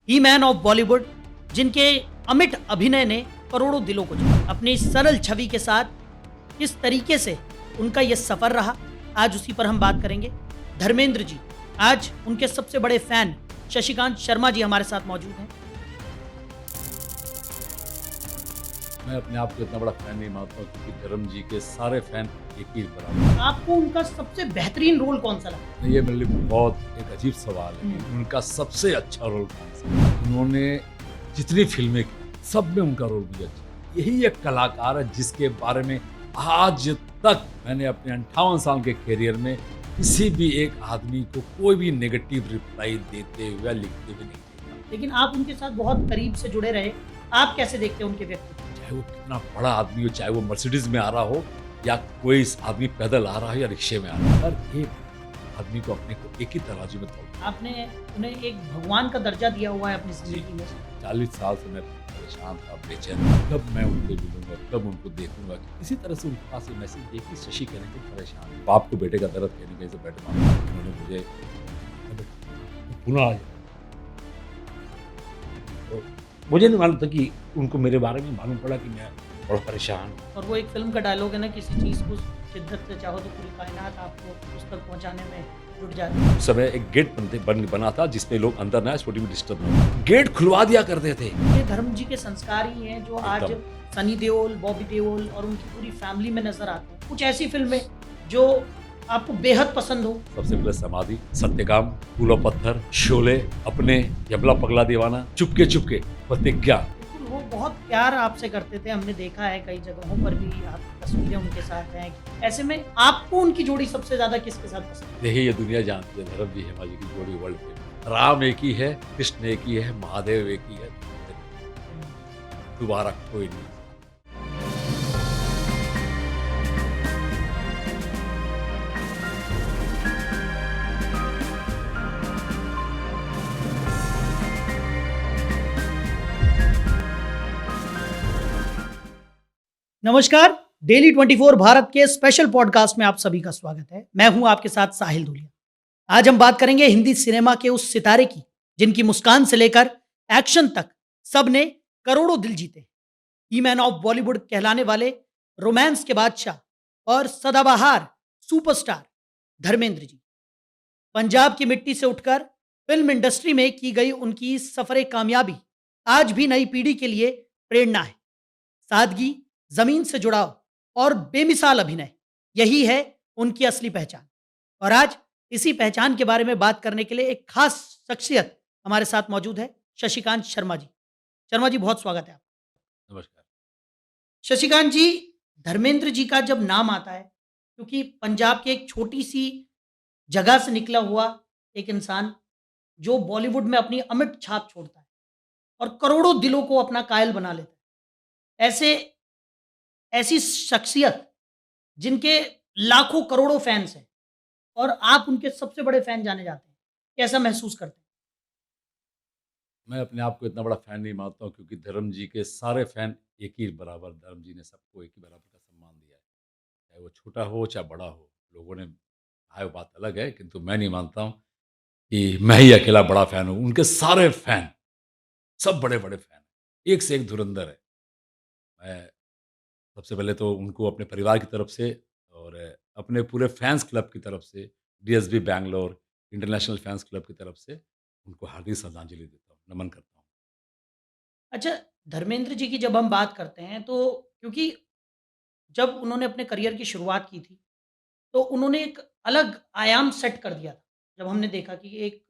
He man of Bollywood, जिनके अमिट अभिनय ने करोड़ों दिलों को जीता। अपनी सरल छवि के साथ किस तरीके से उनका यह सफर रहा, आज उसी पर हम बात करेंगे। धर्मेंद्र जी, आज उनके सबसे बड़े फैन शशिकांत शर्मा जी हमारे साथ मौजूद हैं। मैं अपने आप को इतना बड़ा फैन नहीं मानता हूँ क्योंकि धर्म जी के सारे फैन एक ही बराबर हैं। आपको उनका सबसे बेहतरीन रोल कौन सा लगा? ये मेरे लिए बहुत एक अजीब सवाल है कि उनका सबसे अच्छा रोल कौन सा है। उन्होंने जितनी फिल्में की सब में उनका रोल मुझे अच्छा लगा। यही एक कलाकार है जिसके बारे में आज तक मैंने अपने 58 साल के करियर में किसी भी एक आदमी को कोई भी नेगेटिव रिप्लाई देते हुए या लिखते हुए नहीं देखा। लेकिन आप उनके साथ बहुत करीब से जुड़े रहे, आप कैसे देखते हैं उनके व्यक्तित्व? चाहे वो कितना बड़ा आदमी हो, चाहे वो मर्सिडीज में आ रहा हो या कोई आदमी पैदल आ रहा है या रिक्शे में आ रहा है, हर एक आदमी को अपने को एक ही तराजू में तोलना। आपने उन्हें एक भगवान का दर्जा दिया हुआ है अपनी जिंदगी में। 40 साल से मैं परेशान था, बेचैन था। कब मैं उनको मिलूंगा, कब उनको देखूंगा। इसी तरह से उनके पास ये मैसेज दिया कि शशि कहने को परेशान है। बाप को बेटे का दर्द कहने के से बैठे मांगा। उन्होंने मुझे पुनः आ जाए। तो मुझे नहीं मालूम था कि उनको मेरे बारे में मालूम पड़ा कि मैं बड़ा परेशान हूँ। और वो एक फिल्म का डायलॉग है ना, किसी चीज़ को शिद्दत से चाहो तो पूरी कायनात आपको उस तक पहुंचाने में जुट जाती है। उस समय एक गेट बना था जिसमें लोग अंदर ना छोटी भी डिस्टर्ब ना हो। गेट खुलवा दिया करते थे। ये धर्म जी के संस्कार ही हैं जो आज एकदम। सनी देओल, बॉबी देओल और उनकी पूरी फैमिली में नजर आते हैं। कुछ ऐसी फिल्में जो आपको बेहद पसंद हो। सबसे पहले समाधि, सत्यकाम, फूल और पत्थर, शोले, अपने, यमला पगला दीवाना, चुपके चुपके, प्रतिज्ञा। बिल्कुल, वो बहुत प्यार आपसे करते थे, हमने देखा है कई जगहों पर भी आप तस्वीरें उनके साथ हैं। ऐसे में आपको उनकी जोड़ी सबसे ज्यादा किसके साथ पसंद है? यही ये दुनिया जानती है, धर्म जी हेमा जी की जोड़ी वर्ल्ड फेमस। राम एक ही है, कृष्ण एक ही है, महादेव एक ही है, दोबारा कोई नहीं। नमस्कार, डेली 24 भारत के स्पेशल पॉडकास्ट में आप सभी का स्वागत है। मैं हूं आपके साथ साहिल दुलिया। आज हम बात करेंगे हिंदी सिनेमा के उस सितारे की जिनकी मुस्कान से लेकर एक्शन तक सबने करोड़ों दिल जीते। ही मैन ऑफ बॉलीवुड कहलाने वाले रोमांस के बादशाह और सदाबहार सुपरस्टार धर्मेंद्र जी। पंजाब की मिट्टी से उठकर फिल्म इंडस्ट्री में की गई उनकी सफरे कामयाबी आज भी नई पीढ़ी के लिए प्रेरणा है। सादगी, जमीन से जुड़ाव और बेमिसाल अभिनय, यही है उनकी असली पहचान। और आज इसी पहचान के बारे में बात करने के लिए एक खास शख्सियत हमारे साथ मौजूद है, शशिकांत शर्मा जी। शर्मा जी, बहुत स्वागत है आपका। नमस्कार। शशिकांत जी, धर्मेंद्र जी का जब नाम आता है, क्योंकि पंजाब की एक छोटी सी जगह से निकला हुआ एक इंसान जो बॉलीवुड में अपनी अमिट छाप छोड़ता है और करोड़ों दिलों को अपना कायल बना लेता है। ऐसे ऐसी शख्सियत जिनके लाखों करोड़ों फैन्स हैं और आप उनके सबसे बड़े फैन जाने जाते हैं, कैसा महसूस करते हैं? मैं अपने आप को इतना बड़ा फैन नहीं मानता हूँ क्योंकि धर्म जी के सारे फैन एक ही बराबर, धर्म जी ने सबको एक ही बराबर का सम्मान दिया है। चाहे वो छोटा हो चाहे बड़ा हो, लोगों ने कहा है वो बात अलग है, किंतु मैं नहीं मानता हूँ कि मैं ही अकेला बड़ा फैन हूँ। उनके सारे फैन, सब बड़े बड़े फैन, एक से एक धुरंधर है। मैं सबसे पहले तो उनको अपने परिवार की तरफ से और अपने पूरे फैंस क्लब की तरफ से, DSB Bangalore international fans club की तरफ से उनको हार्दिक श्रद्धांजलि देता हूँ, नमन करता हूँ। अच्छा, धर्मेंद्र जी की जब हम बात करते हैं तो क्योंकि जब उन्होंने अपने करियर की शुरुआत की थी, तो उन्होंने एक अलग आयाम सेट कर दिया था। जब हमने देखा कि एक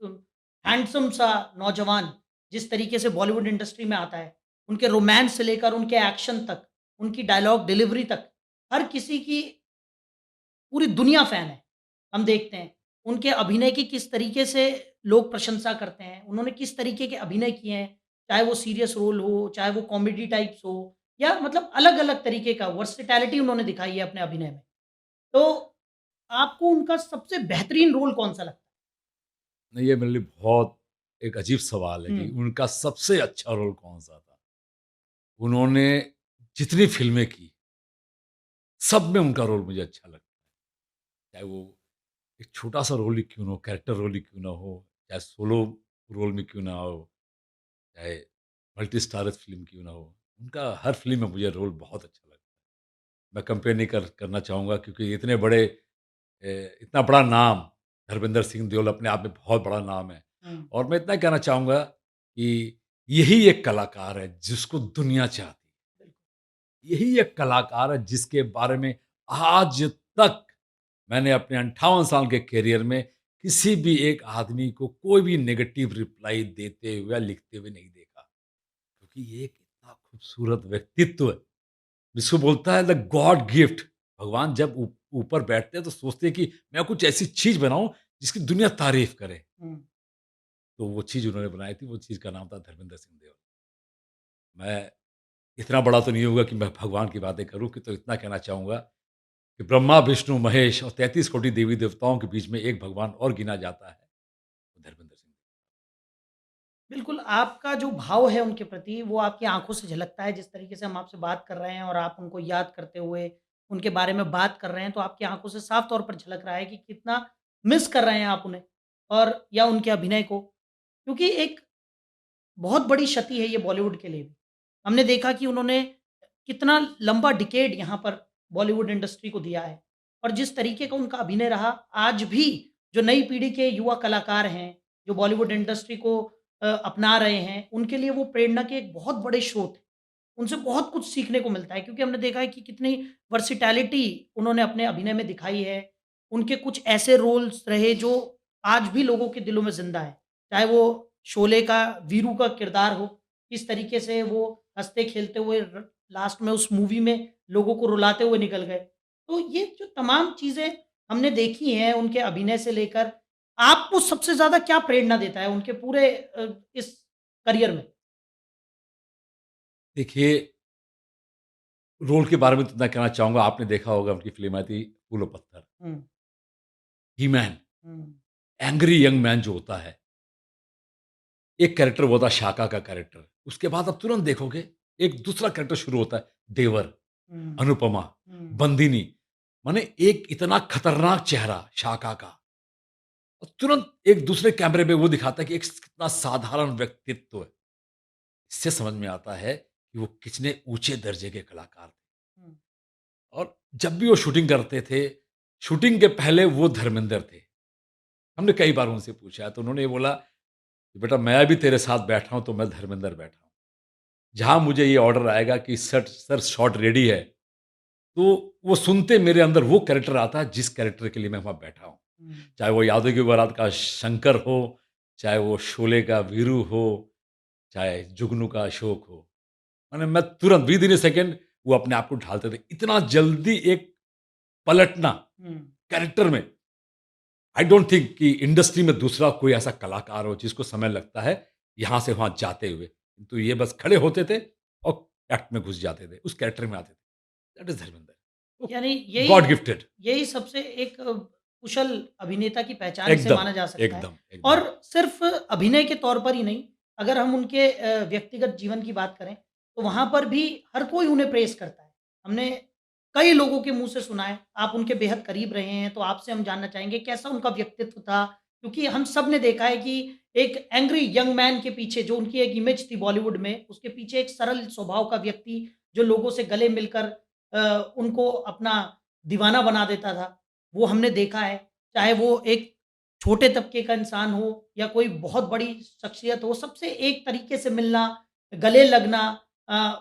हैंडसम सा नौजवान जिस तरीके से बॉलीवुड इंडस्ट्री में आता है, उनके रोमांस से लेकर उनके एक्शन तक, उनकी डायलॉग डिलीवरी तक, हर किसी की पूरी दुनिया फ़ैन है। हम देखते हैं, उनके अभिनय की किस तरीके से लोग प्रशंसा करते हैं, उन्होंने किस तरीके के अभिनय किए हैं, चाहे वो सीरियस रोल हो, चाहे वो कॉमेडी टाइप्स हो या मतलब अलग-अलग तरीके का वर्सेटैलिटी उन्होंने दिखाई है अपने अभिनय में। तो आपको उनका सबसे बेहतरीन रोल कौन-सा लगता है? नहीं, ये मेरे लिए बहुत एक अजीब सवाल है कि हुँ, उनका सबसे अच्छा रोल कौन-सा था? उन्होंने जितनी फ़िल्में की, सब में उनका रोल मुझे अच्छा लगता है। चाहे वो एक छोटा-सा रोल ही क्यों ना हो, कैरेक्टर रोल ही क्यों ना हो, चाहे सोलो रोल में क्यों ना हो। चाहे मल्टी स्टारर फ़िल्म क्यों ना हो, उनका हर फ़िल्म में मुझे रोल बहुत अच्छा लगता है। मैं कंपेयर नहीं करना चाहूँगा क्योंकि इतने बड़े इतना बड़ा नाम धर्मेंद्र सिंह देओल अपने आप में बहुत बड़ा नाम है। हुँ, और मैं इतना कहना चाहूँगा कि यही एक कलाकार है जिसको दुनिया चाहती है। बिल्कुल। यही एक कलाकार है जिसके बारे में आज तक मैंने अपने 58 साल के करियर में किसी भी एक आदमी को कोई भी नेगेटिव रिप्लाई देते हुए या लिखते हुए नहीं देखा। क्योंकि ये एक इतना खूबसूरत व्यक्तित्व है, जिसको बोलता है द गॉड गिफ्ट। भगवान जब ऊपर बैठते हैं तो सोचते हैं कि मैं कुछ ऐसी चीज़ बनाऊँ जिसकी दुनिया तारीफ़ करे। हुँ, तो वो चीज़ उन्होंने बनाई थी, वो चीज़ का नाम था धर्मेंद्र सिंह देओल। मैं इतना बड़ा तो नहीं होऊँगा कि मैं भगवान की बातें करूँ कि तो इतना कहना चाहूँगा कि ब्रह्मा, विष्णु, महेश और 33 कोटि देवी-देवताओं के बीच में एक भगवान और गिना जाता है, वो धर्मेंद्र सिंह। बिल्कुल, आपका जो भाव है उनके प्रति वो आपकी आँखों से झलकता है, जिस तरीके से हम आपसे बात कर रहे हैं और आप उनको याद करते हुए उनके बारे में बात कर रहे हैं, तो आपकी आँखों से साफ तौर पर झलक रहा है कि कितना मिस कर रहे हैं आप उन्हें और या उनके अभिनय को। क्योंकि एक बहुत बड़ी क्षति है ये बॉलीवुड के लिए भी। हमने देखा कि उन्होंने कितना लंबा डिकेड यहाँ पर बॉलीवुड इंडस्ट्री को दिया है और जिस तरीके का उनका अभिनय रहा, आज भी जो नई पीढ़ी के युवा कलाकार हैं, जो बॉलीवुड इंडस्ट्री को अपना रहे हैं, उनके लिए वो प्रेरणा के एक बहुत बड़े स्रोत हैं। उनसे बहुत कुछ सीखने को मिलता है क्योंकि हमने देखा है कि कितनी वर्सेटैलिटी उन्होंने अपने अभिनय में दिखाई है। उनके कुछ ऐसे रोल्स रहे जो आज भी लोगों के दिलों में ज़िंदा है। चाहे वो शोले का वीरू का किरदार हो, किस तरीके से वो हँसते-खेलते हुए लास्ट में उस मूवी में लोगों को रुलाते हुए निकल गए। तो ये जो तमाम चीज़ें हमने देखी हैं उनके अभिनय से लेकर, आपको सबसे ज़्यादा क्या प्रेरणा देता है उनके पूरे इस करियर में? देखिए, रोल के बारे में तो इतना कहना चाहूँगा, आपने देखा होगा उनकी फ़िल्म आई थी फूल और पत्थर, हुँ, ही मैन, हुँ, एंग्री यंग मैन जो होता है, एक कैरेक्टर वो था शाका का कैरेक्टर। उसके बाद आप तुरंत देखोगे, एक दूसरा कैरेक्टर शुरू होता है, देवर, हुँ, अनुपमा, हुँ, बंदिनी। माने एक इतना खतरनाक चेहरा शाका का और तुरंत एक दूसरे कैमरे में वो दिखाता है कि एक कितना साधारण व्यक्तित्व है। इससे समझ में आता है कि वो कितने ऊँचे दर्जे के कलाकार थे। हुँ, और जब भी वो शूटिंग करते थे, शूटिंग के पहले वो धर्मेंद्र थे। हमने कई बार उनसे पूछा है, तो उन्होंने ये बोला कि बेटा मैं भी तेरे साथ बैठा हूँ, तो मैं धर्मेंद्र बैठा हूँ। जहाँ मुझे ये ऑर्डर आएगा कि सर सर शॉट रेडी है, तो वो सुनते मेरे अंदर वो कैरेक्टर आता है जिस कैरेक्टर के लिए मैं वहाँ बैठा हूँ। हुँ। चाहे वो यादव की बारात का शंकर हो, चाहे वो शोले का वीरू हो, चाहे जुगनू का अशोक हो। माने मैं तुरंत विदिन अ सेकंड वो अपने आप को ढालते थे। इतना जल्दी एक पलटना हुँ। कैरेक्टर में, आई डोंट थिंक कि इंडस्ट्री में दूसरा कोई ऐसा कलाकार हो जिसको समय लगता है यहाँ से वहाँ जाते हुए। तो ये बस खड़े होते थे और एक्ट में घुस जाते थे, उस कैरेक्टर में आते थे। That is Dharmendra. तो यानी गॉड यही गिफ्टेड। यही सबसे एक कुशल अभिनेता की पहचान इसे एकदम, माना जा सकता है। एकदम, एकदम। और सिर्फ़ अभिनय के तौर पर ही नहीं, अगर हम उनके व्यक्तिगत जीवन की बात करें, तो वहाँ पर भी हर कोई उन्हें प्रेज़ करता है। हमने कई लोगों के मुँह से सुना है, आप उनके बेहद करीब रहे हैं, तो आपसे हम जानना चाहेंगे कैसा उनका व्यक्तित्व था? क्योंकि हम सब ने देखा है कि एक एंग्री यंग मैन के पीछे जो उनकी एक इमेज थी बॉलीवुड में, उसके पीछे एक सरल स्वभाव का व्यक्ति जो लोगों से गले मिलकर उनको अपना दीवाना बना देता था, वो हमने देखा है। चाहे वो एक छोटे तबके का इंसान हो या कोई बहुत बड़ी शख्सियत हो, सबसे एक तरीके से मिलना, गले लगना,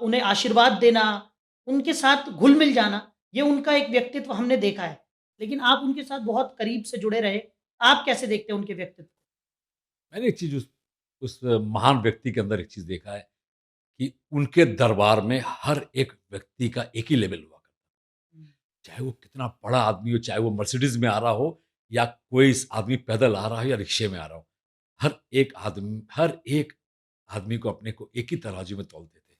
उन्हें आशीर्वाद देना, उनके साथ घुल-मिल जाना, ये उनका एक व्यक्तित्व हमने देखा है। लेकिन आप उनके साथ बहुत करीब से जुड़े रहे, आप कैसे देखते हैं उनके व्यक्तित्व को? मैंने एक चीज़ उस महान व्यक्ति के अंदर एक चीज़ देखा है कि उनके दरबार में हर एक व्यक्ति का एक ही लेवल हुआ करता था। हुँ, चाहे वो कितना बड़ा आदमी हो, चाहे वो मर्सिडीज़ में आ रहा हो या कोई आदमी पैदल आ रहा हो या रिक्शे में आ रहा हो। हर एक आदमी को अपने को एक ही तराजू में तौलते थे।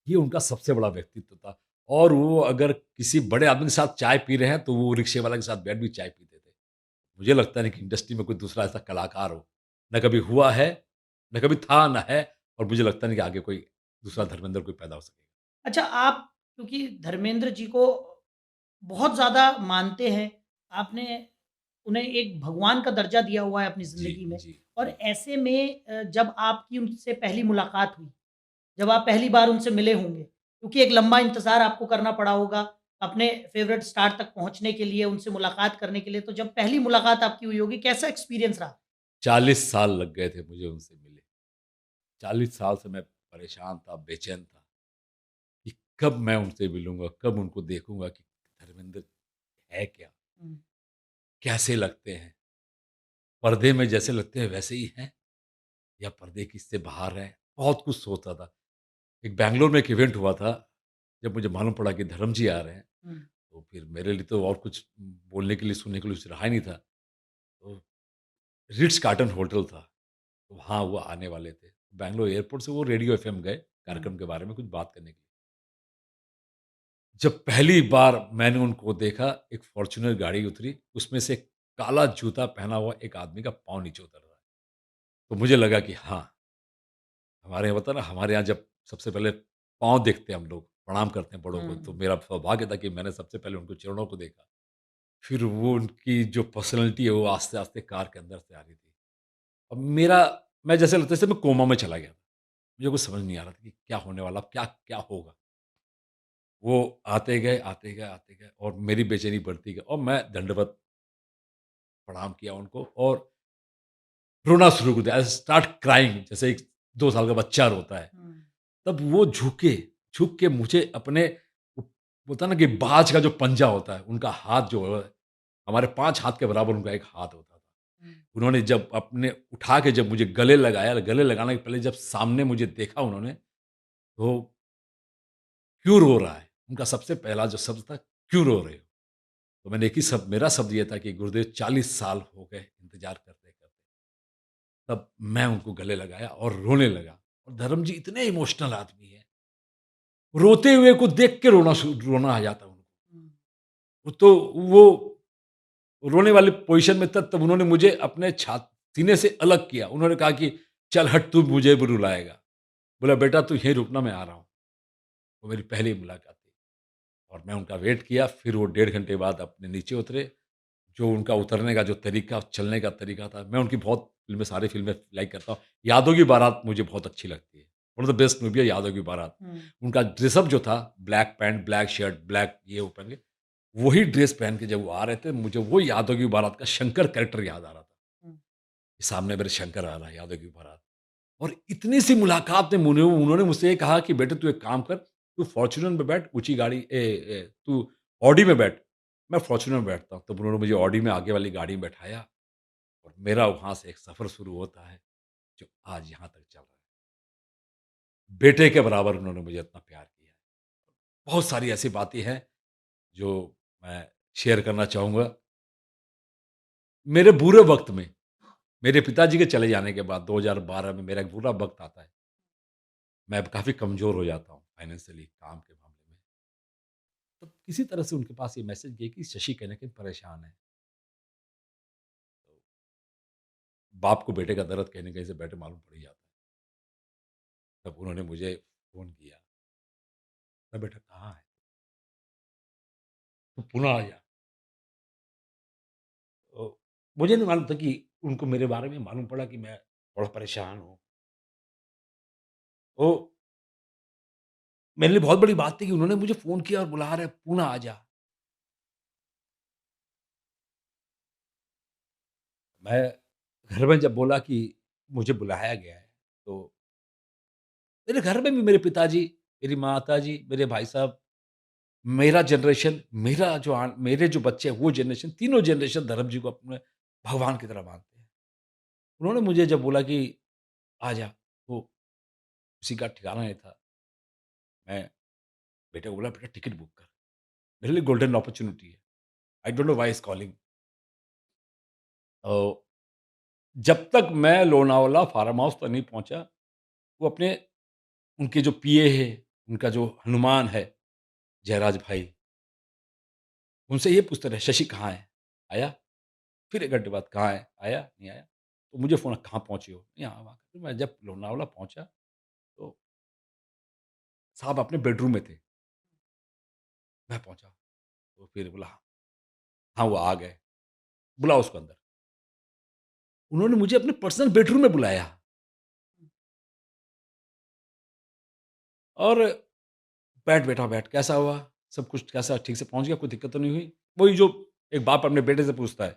ये उनका सबसे बड़ा व्यक्तित्व था और वो अगर किसी बड़े आदमी के साथ चाय पी रहे हैं, तो वो रिक्शे वाला के साथ बैठ भी चाय पीते थे। मुझे लगता नहीं कि इंडस्ट्री में कोई दूसरा ऐसा कलाकार हो। ना कभी हुआ है, ना कभी था, ना है और मुझे लगता नहीं कि आगे कोई दूसरा हुँ। धर्मेंद्र कोई पैदा हो सकेगा। अच्छा, आप क्योंकि धर्मेंद्र जी को बहुत ज़्यादा मानते हैं, आपने उन्हें एक भगवान का दर्जा दिया हुआ है अपनी जी, ज़िंदगी में। जी, और जी। ऐसे में जब आपकी उनसे पहली मुलाकात हुई, जब आप पहली बार उनसे मिले होंगे, क्योंकि एक लंबा इंतज़ार आपको करना पड़ा होगा, अपने फ़ेवरेट स्टार तक पहुँचने के लिए, उनसे मुलाकात करने के लिए, तो जब पहली मुलाकात आपकी हुई होगी, कैसा एक्सपीरियंस रहा? 40 साल लग गए थे मुझे उनसे मिले। 40 साल से मैं परेशान था, बेचैन था कि कब मैं उनसे मिलूँगा, कब उनको देखूँगा कि धर्मेंद्र है क्या? हुँ, कैसे लगते हैं? पर्दे में जैसे लगते हैं वैसे ही हैं या पर्दे की से बाहर हैं? बहुत कुछ सोचता था। एक बैंगलोर में एक इवेंट हुआ था, जब मुझे मालूम पड़ा कि धर्म जी आ रहे हैं, हुँ, तो फिर मेरे लिए तो और कुछ बोलने के लिए, सुनने के लिए कुछ रहा ही नहीं था। तो रिट्ज़ कार्ल्टन होटल था, तो वहाँ वो आने वाले थे। बैंगलोर एयरपोर्ट से वो रेडियो एफएम गए, हुँ, कार्यक्रम के बारे में कुछ बात करने के लिए। जब पहली बार मैंने उनको देखा, एक फ़ॉर्च्यूनर गाड़ी उतरी, उसमें से काला जूता पहना हुआ एक आदमी का पाँव नीचे उतर रहा है। तो मुझे लगा कि हाँ, हमारे यहाँ होता है ना, हमारे यहाँ जब सबसे पहले पाँव देखते हैं हम लोग, प्रणाम करते हैं बड़ों को, तो हुँ, मेरा सौभाग्य था कि मैंने सबसे पहले उनको चरणों को देखा। फिर वो उनकी जो पर्सनैलिटी है, वो आस्ते-आस्ते कार के अंदर से आ रही थी। अब मेरा मैं जैसे लगता है जैसे मैं कोमा में चला गया था। मुझे कुछ समझ नहीं आ रहा था कि क्या होने वाला, अब क्या क्या होगा? वो आते गए, आते गए, आते गए और मेरी बेचैनी बढ़ती गई और मैं दंडवत प्रणाम किया उनको और रोना शुरू कर दिया। आई स्टार्ट क्राइंग जैसे एक 2 साल का बच्चा रोता है। हुँ, तब वो झुक के मुझे अपने वो होता है ना कि बाज का जो पंजा होता है, उनका हाथ जो है, हमारे 5 हाथ के बराबर उनका एक हाथ होता था। हुँ, उन्होंने जब अपने उठा के जब मुझे गले लगाया, गले लगाने के पहले जब सामने मुझे देखा उन्होंने, तो क्यों रो रहा है? उनका सबसे पहला जो शब्द था, क्यों रो रहे हो? तो मैंने एक ही शब्द मेरा शब्द ये था कि गुरुदेव 40 साल हो गए इंतज़ार करते-करते। तब मैं उनको गले लगाया और रोने लगा और धर्म जी इतने इमोशनल आदमी हैं, रोते हुए को देख के रोना आ जाता है उनको। हुँ, वो तो वो रोने वाली पोज़ीशन में था तब उन्होंने मुझे अपने सीने से अलग किया। उन्होंने कहा कि चल हट तू मुझे भी रुलाएगा। बोला बेटा तू यहीं रुकना मैं आ रहा हूँ। वो मेरी पहली मुलाकात थी और मैं उनका वेट किया फिर वो 1.5 घंटे बाद अपने नीचे उतरे। जो उनका उतरने का जो तरीका, चलने का तरीका था, मैं उनकी बहुत फ़िल्में सारी फ़िल्में लाइक करता हूँ। यादों की बारात मुझे बहुत अच्छी लगती है। One of the best movie है यादों की बारात। हुँ, उनका ड्रेसअप जो था, black pant, black shirt, black ये वो पहन के, वही ड्रेस पहन के जब वो आ रहे थे, मुझे वो यादों की बारात का शंकर कैरेक्टर याद आ रहा था। हुँ, कि सामने मेरे शंकर आ रहा है, यादों की बारात। और इतनी सी मुलाकात में उन्होंने मुझसे ये कहा कि बेटे तू एक काम कर, तू फॉर्च्यूनर में बैठ, ऊँची गाड़ी तू ऑडी में बैठ, मैं फॉर्च्यूनर में बैठता हूँ। तब उन्होंने मुझे ऑडी में आगे वाली गाड़ी में बैठाया और मेरा वहाँ से एक सफ़र शुरू होता है, जो आज यहाँ तक चल रहा है। बेटे के बराबर उन्होंने मुझे इतना प्यार किया है। बहुत सारी ऐसी बातें हैं, जो मैं शेयर करना चाहूँगा। मेरे बुरे वक़्त में, मेरे पिताजी के चले जाने के बाद 2012 में मेरा एक बुरा वक़्त आता है। मैं काफ़ी कमज़ोर हो जाता हूँ फाइनेंशियली काम के मामले में। तब किसी तरह से उनके पास ये मैसेज गई कि शशि कहीं न कहीं परेशान है। तो बाप को बेटे का दर्द कहीं न कहीं से बेटर मालूम पड़ ही जाता है। तब उन्होंने मुझे फ़ोन किया, "बेटा बेटा कहाँ है? तू पुणे आ जा।" तो मुझे नहीं मालूम था कि उनको मेरे बारे में मालूम पड़ा कि मैं थोड़ा परेशान हूँ। तो मेरे लिए बहुत बड़ी बात थी कि उन्होंने मुझे फ़ोन किया और बुला रहे हैं, "पुणे आ जा।" मैं घर में जब बोला कि मुझे बुलाया गया है, तो मेरे घर में भी मेरे पिताजी, मेरी माताजी, मेरे भाई साहब, मेरा जनरेशन, मेरे जो बच्चे हैं वो जनरेशन, तीनों जनरेशन धर्म जी को अपने भगवान की तरह मानते हैं। उन्होंने मुझे जब बोला कि आ जा, तो किसी का ठिकाना नहीं था। मैं बेटे को बोला बेटा टिकट बुक कर, मेरे लिए गोल्डन अपॉर्च्युनिटी है। I don't know why he is calling. तो जब तक मैं लोनावला फार्म हाउस तक नहीं पहुँचा, वो अपने उनके जो पीए हैं, उनका जो हनुमान है, जयराज भाई, उनसे ये पूछते रहे, "शशि कहाँ है? आया?" फिर 1 घंटे बाद, "कहाँ है? आया? नहीं आया?" तो मुझे फ़ोन, "कहाँ पहुँचे हो?" "यहाँ-वहाँ।" फिर मैं जब लोनावला पहुँचा, तो साहब अपने बेडरूम में थे, मैं पहुँचा, तो फिर बोला, "हाँ, वो आ गए।" बुलाओ उसको अंदर। उन्होंने मुझे अपने पर्सनल बेडरूम में बुलाया और बैठ बेटा बैठ, कैसा हुआ? सब कुछ कैसा ठीक से पहुँच गया? कोई दिक्कत तो नहीं हुई? वही जो एक बाप अपने बेटे से पूछता है।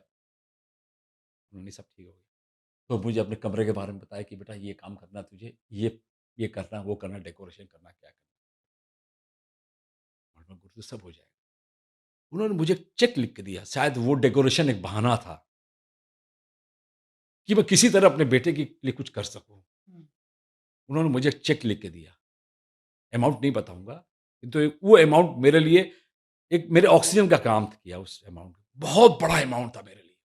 उन्होंने सब ठीक हो गया। तो मुझे अपने कमरे के बारे में बताया कि बेटा ये काम करना है तुझे, ये करना, वो करना, डेकोरेशन करना, क्या करना। और मैं गुरु सब हो जाएगा। उन्होंने मुझे एक चेक लिख के दिया, शायद वो डेकोरेशन एक बहाना था कि मैं किसी तरह अपने बेटे के लिए कुछ कर सकूँ। हुँ। उन्होंने मुझे एक चेक लिख के दिया, अमाउंट नहीं बताऊँगा, किंतु वो अमाउंट मेरे लिए एक मेरे ऑक्सीजन का काम किया उस अमाउंट। बहुत बड़ा अमाउंट था मेरे लिए।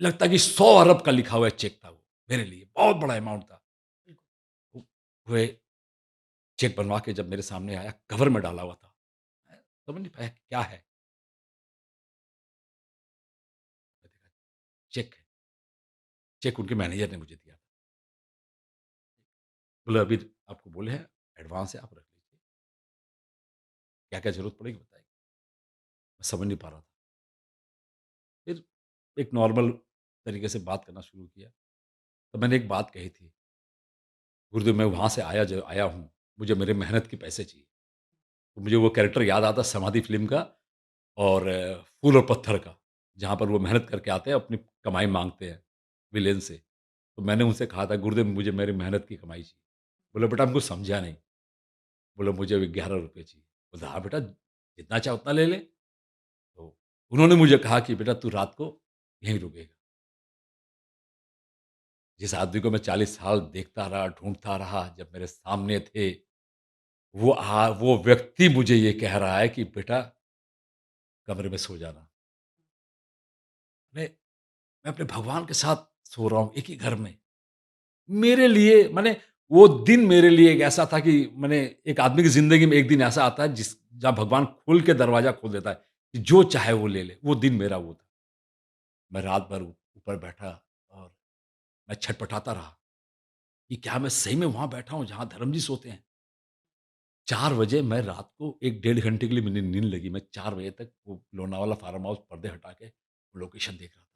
लगता है कि 100 अरब का लिखा हुआ चेक था वो, मेरे लिए बहुत बड़ा अमाउंट था। बिल्कुल। वो वो चेक बनवा के जब मेरे सामने आया, कवर में डाला हुआ था। मैं समझ नहीं पाया कि क्या है? मैंने देखा चेक है, चेक उनके मैनेजर ने मुझे दिया था। बोले अभी आपको बोले हैं एडवांस है, आप रख लीजिए। क्या-क्या ज़रूरत पड़ेगी बताइए। मैं समझ नहीं पा रहा था। फिर एक नॉर्मल तरीके से बात करना शुरू किया। तो मैंने एक बात कही थी, गुरुदेव मैं वहाँ से आया हूँ, मुझे मेरे मेहनत के पैसे चाहिए। तो मुझे वो कैरेक्टर याद आता समाधि फ़िल्म का और फूल और पत्थर का, जहाँ पर वो मेहनत करके आते हैं, अपनी कमाई माँगते हैं विलेन से। तो मैंने उनसे कहा था गुरुदेव मुझे मेरी मेहनत की कमाई चाहिए। बोले बेटा हमको समझा नहीं। बोले मुझे अभी ₹11 चाहिए। बोला हाँ बेटा जितना चाहे उतना ले ले। तो उन्होंने मुझे कहा कि बेटा तू रात को यहीं रुकेगा। जिस आदमी को मैं 40 साल देखता रहा, ढूँढता रहा, जब मेरे सामने थे, वो व्यक्ति मुझे ये कह रहा है कि बेटा कमरे में सो जाना। मैं मैं अपने भगवान के साथ सो रहा हूँ एक ही घर में। मेरे लिए माने वो दिन मेरे लिए एक ऐसा था कि माने एक आदमी की ज़िंदगी में एक दिन ऐसा आता है जहाँ भगवान खुल के दरवाज़ा खोल देता है, कि जो चाहे वो ले ले। वो दिन मेरा वो था। मैं रात भर ऊपर बैठा और मैं छटपटाता रहा, कि क्या मैं सही में वहाँ बैठा हूँ जहाँ धर्म जी सोते हैं? 4 बजे मैं रात को 1 डेढ़ घंटे के लिए मुझे नींद लगी। मैं 4 बजे तक वो लोनावाला फार्म हाउस पर्दे हटा के लोकेशन देख रहा था।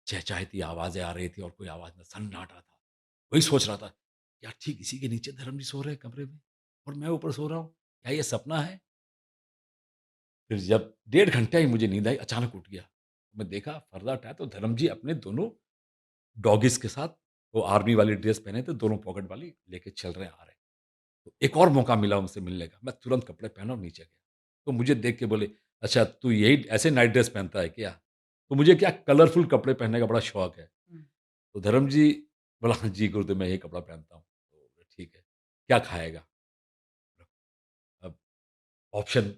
चहचहाती आवाज़ें आ रही थी और कोई आवाज़ ना सन्नाटा था। वही सोच रहा था, क्या ठीक इसी के नीचे धर्म जी सो रहे हैं कमरे में और मैं ऊपर सो रहा हूँ? क्या ये सपना है? फिर जब डेढ़ घंटा ही मुझे नींद आई, अचानक उठ गया। मैं देखा पर्दा हटाया तो धर्म जी अपने दोनों डॉगीज़ के साथ, वो आर्मी वाली ड्रेस पहने थे, दोनों पॉकेट वाली लेके चल रहे हैं, आ रहे हैं। तो एक और मौका मिला उनसे मिलने का, मैं तुरंत कपड़े पहना और नीचे गया। तो मुझे देख के बोले, "अच्छा तू यही ऐसे नाइट ड्रेस पहनता है क्या?" तो मुझे क्या कलरफुल कपड़े पहनने का बड़ा शौक है। हुँ। तो धर्म जी बोला, "हाँ जी गुरुदेव मैं यही कपड़ा पहनता हूँ।" तो ठीक है, "क्या खाएगा?" अब ऑप्शन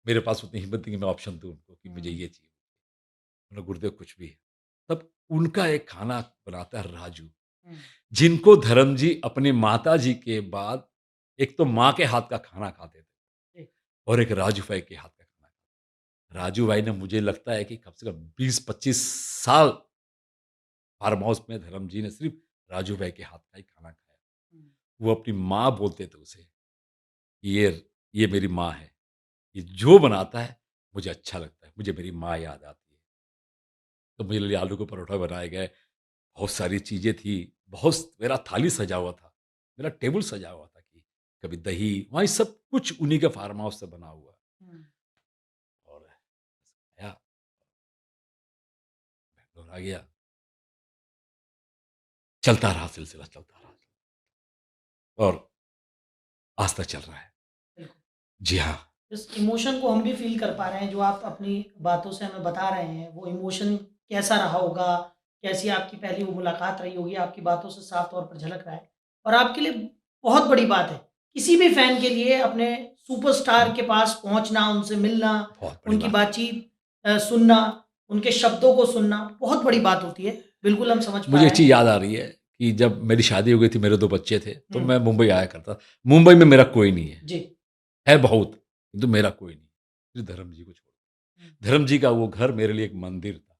मेरे पास उतनी हिम्मत नहीं कि मैं ऑप्शन दूँ उनको कि मुझे हुँ। ये चाहिए। बोला, "गुरुदेव कुछ भी।" तब उनका एक खाना बनाता है राजू, हुँ। जिनको धर्म जी अपनी माताजी के बाद एक तो माँ के हाथ का खाना खाते थे जी। और एक राजू भाई के हाथ का खाना। राजू भाई ने मुझे लगता है कि कम से कम 20-25 साल फार्म हाउस में धर्म जी ने सिर्फ़ राजू भाई के हाथ का ही खाना खाया। हुँ। वो अपनी माँ बोलते थे उसे, ये मेरी माँ है। ये जो बनाता है मुझे अच्छा लगता है, मुझे मेरी माँ याद आती है। तो मेरे लिए आलू के परोठा बनाए गए, बहुत सारी चीज़ें थी, बहुत मेरा थाली सजा हुआ था, मेरा टेबल सजा हुआ था कि कभी दही, वहीं सब कुछ उन्हीं के फार्म हाउस से बना हुआ हुँ। और आया, बैंगलोर आ गया, चलता रहा सिलसिला चलता रहा और आज तक चल रहा है। बिल्कुल। जी हाँ, इस इमोशन को हम भी फ़ील कर पा रहे हैं, जो आप अपनी बातों से हमें बता रहे हैं, वो इमोशन कैसा रहा होगा, कैसी आपकी पहली वो मुलाकात रही होगी, आपकी बातों से साफ तौर पर झलक रहा है। और आपके लिए बहुत बड़ी बात है, किसी भी फ़ैन के लिए अपने सुपरस्टार के पास पहुँचना, उनसे मिलना, बहुत बड़ी उनकी बात है। बातचीत सुनना, उनके शब्दों को सुनना, बहुत बड़ी बात होती है। बिल्कुल हम समझ पा मुझे एक रहे चीज़ हैं। याद आ रही है कि जब मेरी शादी हो गई थी, मेरे 2 बच्चे थे, तो हुँ। मैं मुंबई आया करता। मुंबई में मेरा कोई नहीं जी। है बहुत, किंतु मेरा कोई नहीं, सिर्फ़ धर्म जी को छोड़ हुँ। के। धर्म जी का वो घर मेरे लिए एक मंदिर था।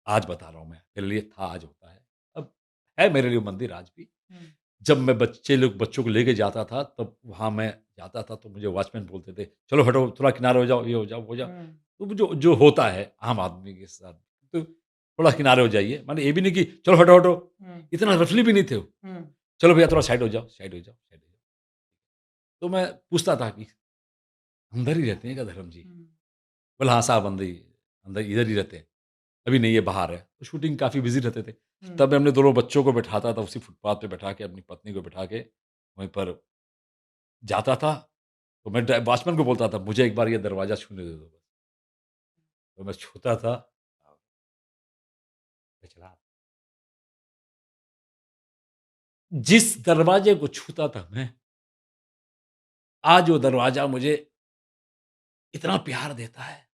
आज बता रहा हूँ मैं, मेरे लिए था, आज होता है। अब है मेरे लिए मंदिर आज भी। हुँ। जब मैं बच्चों को लेके जाता था, तब वहाँ मैं जाता था तो मुझे वॉचमैन बोलते थे, "चलो हटो, थोड़ा किनारे हो जाओ, ये हो जाओ, वो हो जाओ।" हुँ, तो जो जो होता है आम आदमी के साथ, तो थोड़ा किनारे हो जाइए। माने ये भी नहीं कि चलो हटो, हटो, हुँ, इतना रफ़ली भी नहीं थे वो। हुँ, चलो भैया थोड़ा साइड हो जाओ, साइड हो जाओ, साइड हो जाओ। तो मैं पूछता था कि अंदर ही रहते हैं क्या धर्म जी? हुँ, बोला, "हाँ साहब अंदर ही, अंदर इधर ही रहते हैं। अभी नहीं है बाहर है।" तो शूटिंग काफ़ी बिज़ी रहते थे। हुँ। तब मैं अपने दोनों बच्चों को बैठाता था उसी फुटपाथ पे बैठा के, अपनी पत्नी को बैठा के वहीं पर जाता था। तो मैं ड वॉचमैन को बोलता था, "मुझे एक बार ये दरवाज़ा छूने दे दो बस।" तो मैं छूता था, मैं चला जिस दरवाजे को छूता था मैं, आज वो दरवाज़ा मुझे इतना प्यार देता है।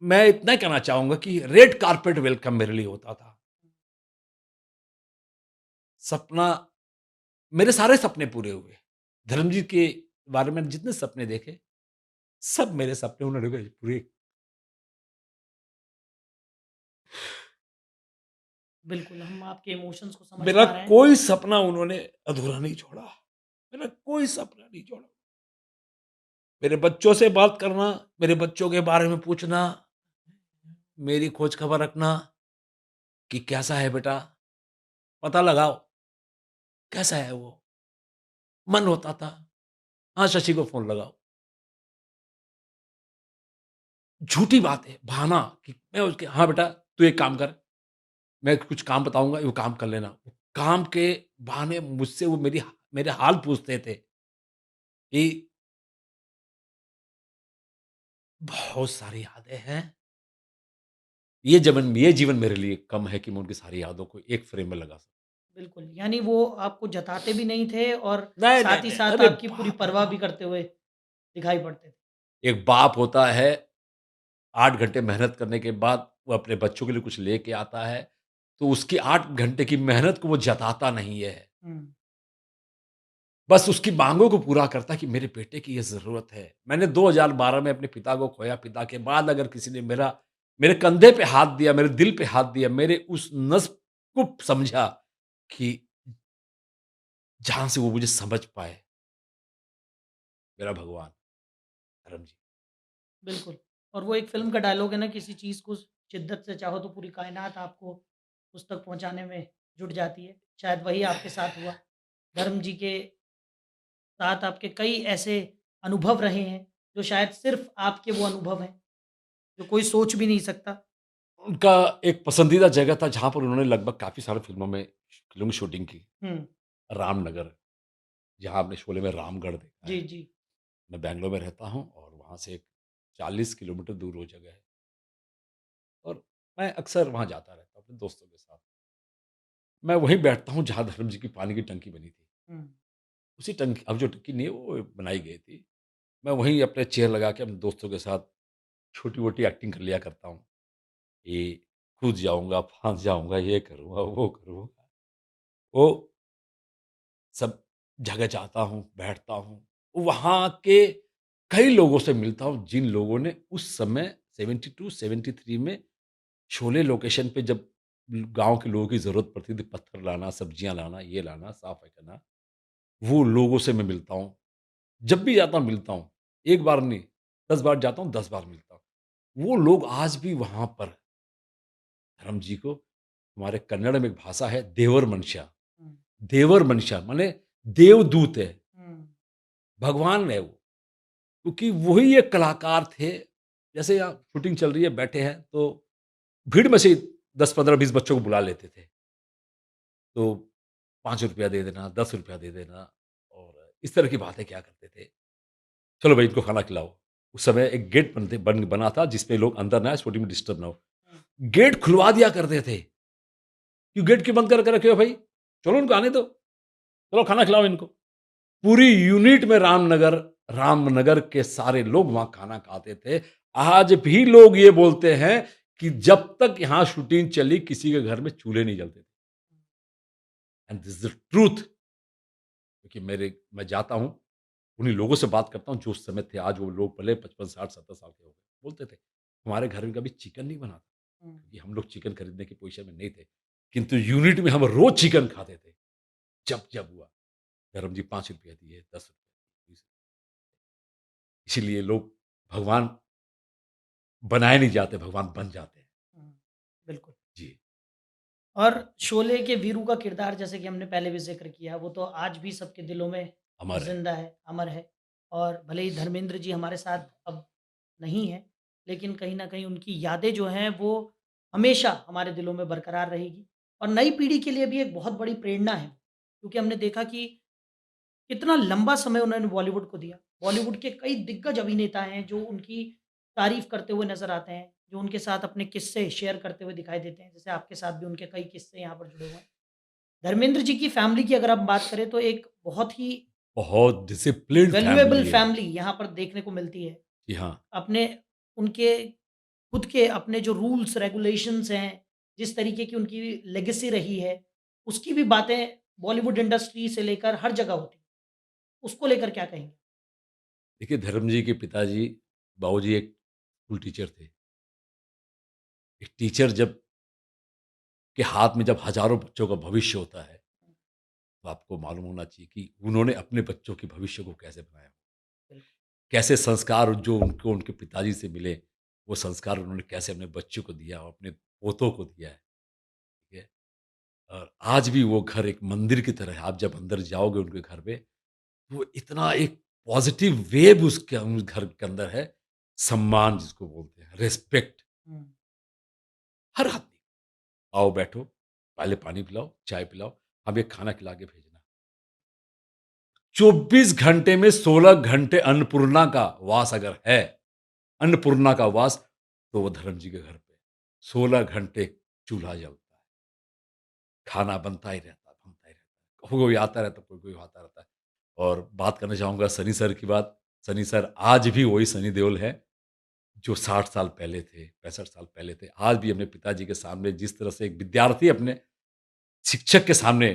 मैं इतना कहना चाहूँगा कि रेड कार्पेट वेलकम मेरे लिए होता था। सपना मेरे सारे सपने पूरे हुए। धर्मजीत के बारे में जितने सपने देखे, सब मेरे सपने उन्होंने पूरे। बिल्कुल, हम आपके इमोशंस को समझ मेरा पा रहे हैं। कोई सपना उन्होंने अधूरा नहीं छोड़ा। मेरा कोई सपना नहीं छोड़ा। मेरे बच्चों से बात करना, मेरे बच्चों के बारे में पूछना, मेरी खोज खबर रखना कि कैसा है बेटा? पता लगाओ, कैसा है वो? मन होता था, हाँ, शशि को फ़ोन लगाओ। झूठी बात है, बहाना कि मैं उसके हाँ बेटा, तू एक काम कर, मैं कुछ काम बताऊँगा, वो काम कर लेना। काम के बहाने मुझसे वो मेरे हाल पूछते थे कि बहुत सारी यादें हैं। ये जीवन मेरे लिए कम है कि मैं उनकी सारी यादों को एक फ्रेम में लगा सकूँ। बिल्कुल, यानी वो आपको जताते भी नहीं थे और नहीं, नहीं, साथ ही नहीं, साथ अरे आपकी पूरी बाप रे परवाह भी बाप! करते हुए दिखाई पड़ते थे। एक बाप होता है, 8 घंटे मेहनत करने के बाद वो अपने बच्चों के लिए कुछ लेके आता है, तो उसकी 8 घंटे की मेहनत को वो जताता नहीं है। हुँ, बस उसकी माँगों को पूरा करता है कि मेरे बेटे की ये ज़रूरत है। मैंने 2012 में अपने पिता को खोया, पिता के बाद अगर किसी ने मेरे कंधे पे हाथ दिया, मेरे दिल पे हाथ दिया, मेरे उस नस को समझा कि जहाँ से वो मुझे समझ पाए, मेरा भगवान, धर्म जी। बिल्कुल। और वो एक फ़िल्म का डायलॉग है ना, किसी चीज़ को शिद्दत से चाहो तो पूरी कायनात आपको उस तक पहुँचाने में जुट जाती है। शायद वही आपके साथ हुआ। धर्म जी के साथ आपके कई ऐसे अनुभव रहे हैं, जो शायद सिर्फ़ आपके वो अनुभव हैं, जो कोई सोच भी नहीं सकता। उनका एक पसंदीदा जगह था जहाँ पर उन्होंने लगभग काफ़ी सारी फ़िल्मों में शूटिंग की। हुँ। रामनगर, जहाँ आपने शोले में रामगढ़ देखा जी, है। जी। मैं बैंगलोर में रहता हूँ और वहाँ से 40 किलोमीटर दूर वो जगह है और मैं अक्सर वहाँ जाता रहता हूँ अपने दोस्तों के साथ। मैं वहीं बैठता हूँ जहाँ धर्म जी की पानी की टंकी बनी थी। हुँ। उसी टंकी अब जो टंकी नहीं है वो बनाई गई थी। मैं वहीं अपने चेयर लगा के अपने दोस्तों के साथ छोटी-मोटी एक्टिंग कर लिया करता हूँ। ये कूद जाऊँगा, फांस जाऊँगा, ये करूँगा, वो करूँगा। वो सब जगह जाता हूँ, बैठता हूँ। वहाँ के कई लोगों से मिलता हूँ जिन लोगों ने उस समय 72-73 में शोले लोकेशन पे जब गाँव के लोगों की ज़रूरत पड़ती थी, पत्थर लाना, सब्जियाँ लाना, ये लाना, साफ़ करना, वो लोगों से मैं मिलता हूँ। जब भी जाता हूँ मिलता हूँ। 1 बार नहीं, 10 बार जाता हूँ, 10 बार मिलता हूँ। वो लोग आज भी वहाँ पर धर्म जी को हमारे कन्नड़ में एक भाषा है देवर मनुष्य। हुँ, देवर मनुष्य माने देवदूत है, हुँ, भगवान है वो। क्योंकि वही एक कलाकार थे, जैसे शूटिंग चल रही है, बैठे हैं, तो भीड़ में से 10, 15, 20 बच्चों को बुला लेते थे। तो ₹5 दे देना, ₹10 दे देना और इस तरह की बातें किया करते थे। चलो भई इनको खाना खिलाओ। उस समय एक गेट बना था जिसपे लोग अंदर ना आए, शूटिंग में डिस्टर्ब ना हो। हुँ। गेट खुलवा दिया करते थे। क्यों गेट क्यों बंद करके रखे हो भाई? चलो इनको आने दो। चलो खाना खिलाओ इनको। पूरी यूनिट में रामनगर के सारे लोग वहाँ खाना खाते थे। आज भी लोग ये बोलते हैं कि जब तक यहाँ शूटिंग चली किसी के घर में चूल्हे नहीं जलते थे and this is the truth क्योंकि मैं जाता हूँ, उन्हीं लोगों से बात करता हूँ जो उस समय थे। आज वो लोग भले 55, 60, 70 साल के हो गए। बोलते थे, हमारे घर में कभी चिकन नहीं बना था हुँ, क्योंकि हम लोग चिकन खरीदने की पोज़ीशन में नहीं थे। किंतु यूनिट में हम रोज चिकन खाते थे। जब जब हुआ, धर्म जी 5 रुपया दिए, 10 रुपया, 20 इसीलिए लोग भगवान बनाए नहीं जाते, भगवान बन जाते हैं। बिल्कुल। जी। और शोले के वीरू का किरदार जैसे कि हमने पहले भी ज़िक्र किया, वो तो आज भी सबके दिलों में अमर है। ज़िंदा है, अमर है। और भले ही धर्मेंद्र जी हमारे साथ अब नहीं हैं, लेकिन कहीं न कहीं उनकी यादें जो हैं वो हमेशा हमारे दिलों में बरकरार रहेगी। और नई पीढ़ी के लिए भी एक बहुत बड़ी प्रेरणा है, क्योंकि हमने देखा कि कितना लंबा समय उन्होंने बॉलीवुड को दिया। बॉलीवुड के कई दिग्गज अभिनेता हैं जो उनकी तारीफ़ करते हुए नज़र आते हैं, जो उनके साथ अपने किस्से शेयर करते हुए दिखाई देते हैं। जैसे आपके साथ भी उनके कई किस्से यहाँ पर जुड़े हुए हैं। धर्मेंद्र जी की फैमिली की अगर हम बात करें तो एक बहुत ही बहुत डिसिप्लिन्ड वैल्यूएबल फैमिली है। फैमिली यहाँ पर देखने को मिलती है। जी हाँ। अपने उनके खुद के अपने जो रूल्स रेगुलेशंस हैं, जिस तरीके की उनकी लेगेसी रही है, उसकी भी बातें बॉलीवुड इंडस्ट्री से लेकर हर जगह होती हैं। उसको लेकर क्या कहेंगे? देखिए, धर्म जी के पिताजी, बाबूजी एक स्कूल टीचर थे। एक टीचर जब के हाथ में जब हज़ारों बच्चों का भविष्य होता है, तो आपको मालूम होना चाहिए कि उन्होंने अपने बच्चों के भविष्य को कैसे बनाया। बिल्कुल। कैसे संस्कार जो उनको उनके पिताजी से मिले, वो संस्कार उन्होंने कैसे अपने बच्चों को दिया और अपने पोतों को दिया है, ठीक है? और आज भी वो घर एक मंदिर की तरह है। आप जब अंदर जाओगे उनके घर में, वो इतना एक पॉज़िटिव वेव उसके उस घर के अंदर है, सम्मान जिसको बोलते हैं, रिस्पेक्ट हुँ। हर आदमी। आओ बैठो, पहले पानी पिलाओ, चाय पिलाओ, हमें खाना खिला के भेजना। 24 घंटे में 16 घंटे अन्नपूर्णा का वास अगर है, अन्नपूर्णा का वास, तो वो धर्म जी के घर पे 16 घंटे चूल्हा जलता है, खाना बनता ही रहता है, बनता ही रहता है। कोई आता रहता है, कोई आता रहता है। और बात करना चाहूँगा सनी सर की बात। सनी सर आज भी वही सनी देओल है, जो 60 साल पहले थे, 65 साल पहले थे। आज भी अपने पिताजी के सामने जिस तरह से एक विद्यार्थी अपने शिक्षक के सामने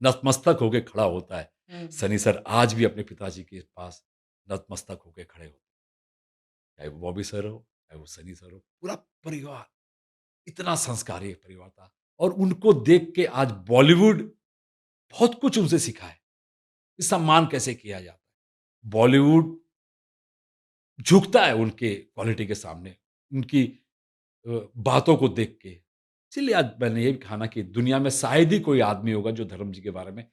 नतमस्तक होके खड़ा होता है, हुँ। सनी सर आज भी अपने पिताजी के पास नतमस्तक होके खड़े होते हैं। चाहे वो बॉबी सर हो, चाहे वो सनी सर हो, पूरा परिवार इतना संस्कारी परिवार था। और उनको देख के आज बॉलीवुड बहुत कुछ उनसे सीखा है, कि सम्मान कैसे किया जाता है। बॉलीवुड झुकता है उनके क्वालिटी के सामने, उनकी बातों को देख के। इसीलिए आज मैंने ये भी कहा कि दुनिया में शायद ही कोई आदमी होगा जो धर्म जी के बारे में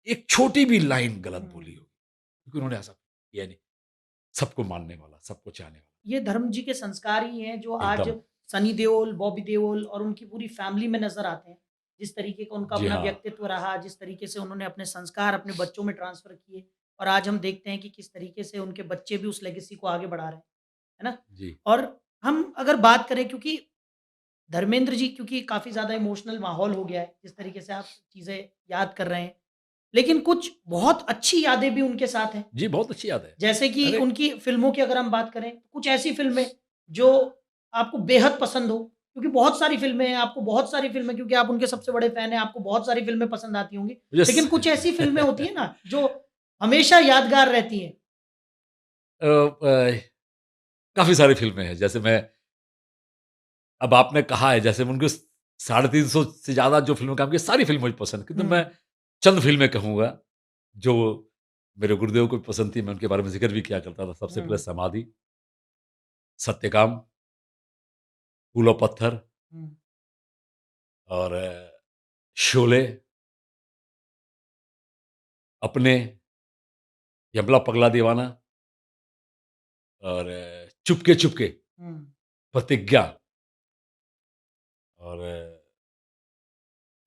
एक छोटी भी लाइन गलत हुँ। बोली होगी, क्योंकि उन्होंने ऐसा किया नहीं। सबको मानने वाला, सबको चाहने वाला, ये धर्म जी के संस्कार ही हैं जो आज एकदम। सनी देओल, बॉबी देओल और उनकी पूरी फैमिली में नज़र आते हैं। जिस तरीके का उनका जी अपना हाँ, व्यक्तित्व रहा, जिस तरीके से उन्होंने अपने संस्कार अपने बच्चों में ट्रांसफ़र किए और आज हम देखते हैं कि किस तरीके से उनके बच्चे भी उस लेगेसी को आगे बढ़ा रहे हैं। है ना? जी। और हम अगर बात करें क्योंकि धर्मेंद्र जी क्योंकि काफ़ी ज़्यादा इमोशनल माहौल हो गया है, जिस तरीके से आप चीज़ें याद कर रहे हैं। लेकिन कुछ बहुत अच्छी यादें भी उनके साथ हैं। जी, बहुत अच्छी याद है। जैसे कि अरे! उनकी फ़िल्मों की अगर हम बात करें, कुछ ऐसी फ़िल्में जो आपको बेहद पसंद हो, क्योंकि बहुत सारी फ़िल्में हैं, आपको बहुत सारी फ़िल्में क्योंकि आप उनके सबसे बड़े फ़ैन हैं, आपको बहुत सारी फ़िल्में पसंद आती होंगी। मुझे लेकिन स कुछ ऐसी फ़िल्में होती हैं ना, जो हमेशा यादगार रहती हैं। काफ़ी सारी फ़िल्में हैं, जैसे मैं अब आपने कहा है, जैसे उनके 350 से ज़्यादा जो फ़िल्में काम की, सारी फ़िल्में मुझे पसंद, किंतु हुँ, मैं चंद फ़िल्में कहूँगा, जो मेरे गुरुदेव को भी पसंद थी, मैं उनके बारे में ज़िक्र भी किया करता था। सबसे पहले हुँ, समाधि, सत्यकाम, फूल और पत्थर हुँ, और शोले, अपने, यमला पगला दीवाना और चुपके चुपके, हुँ, प्रतिज्ञा और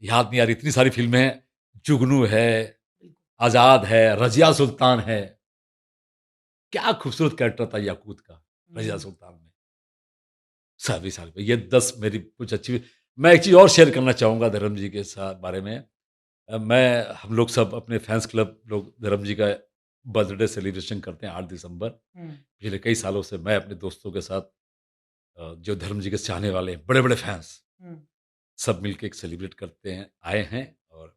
याद नहीं आ रही, इतनी सारी फ़िल्में हैं, जुगनू है, बिल्कुल। आज़ाद है, रज़िया सुल्तान है। क्या खूबसूरत कैरेक्टर था याकूत का, रज़िया हुँ, सुल्तान में। सारी सारी ये 10 मेरी कुछ अच्छी। मैं एक चीज़ और शेयर करना चाहूँगा धर्म जी के साथ बारे में। मैं हम लोग सब अपने फैन्स क्लब लोग धर्म जी का बर्थडे सेलिब्रेशन करते हैं 8 दिसंबर। हुँ, पिछले कई सालों से मैं अपने दोस्तों के साथ जो धर्म जी के चाहने वाले हैं, बड़े-बड़े फैन्स, हुँ, सब मिलके एक सेलिब्रेट करते हैं, आए हैं। और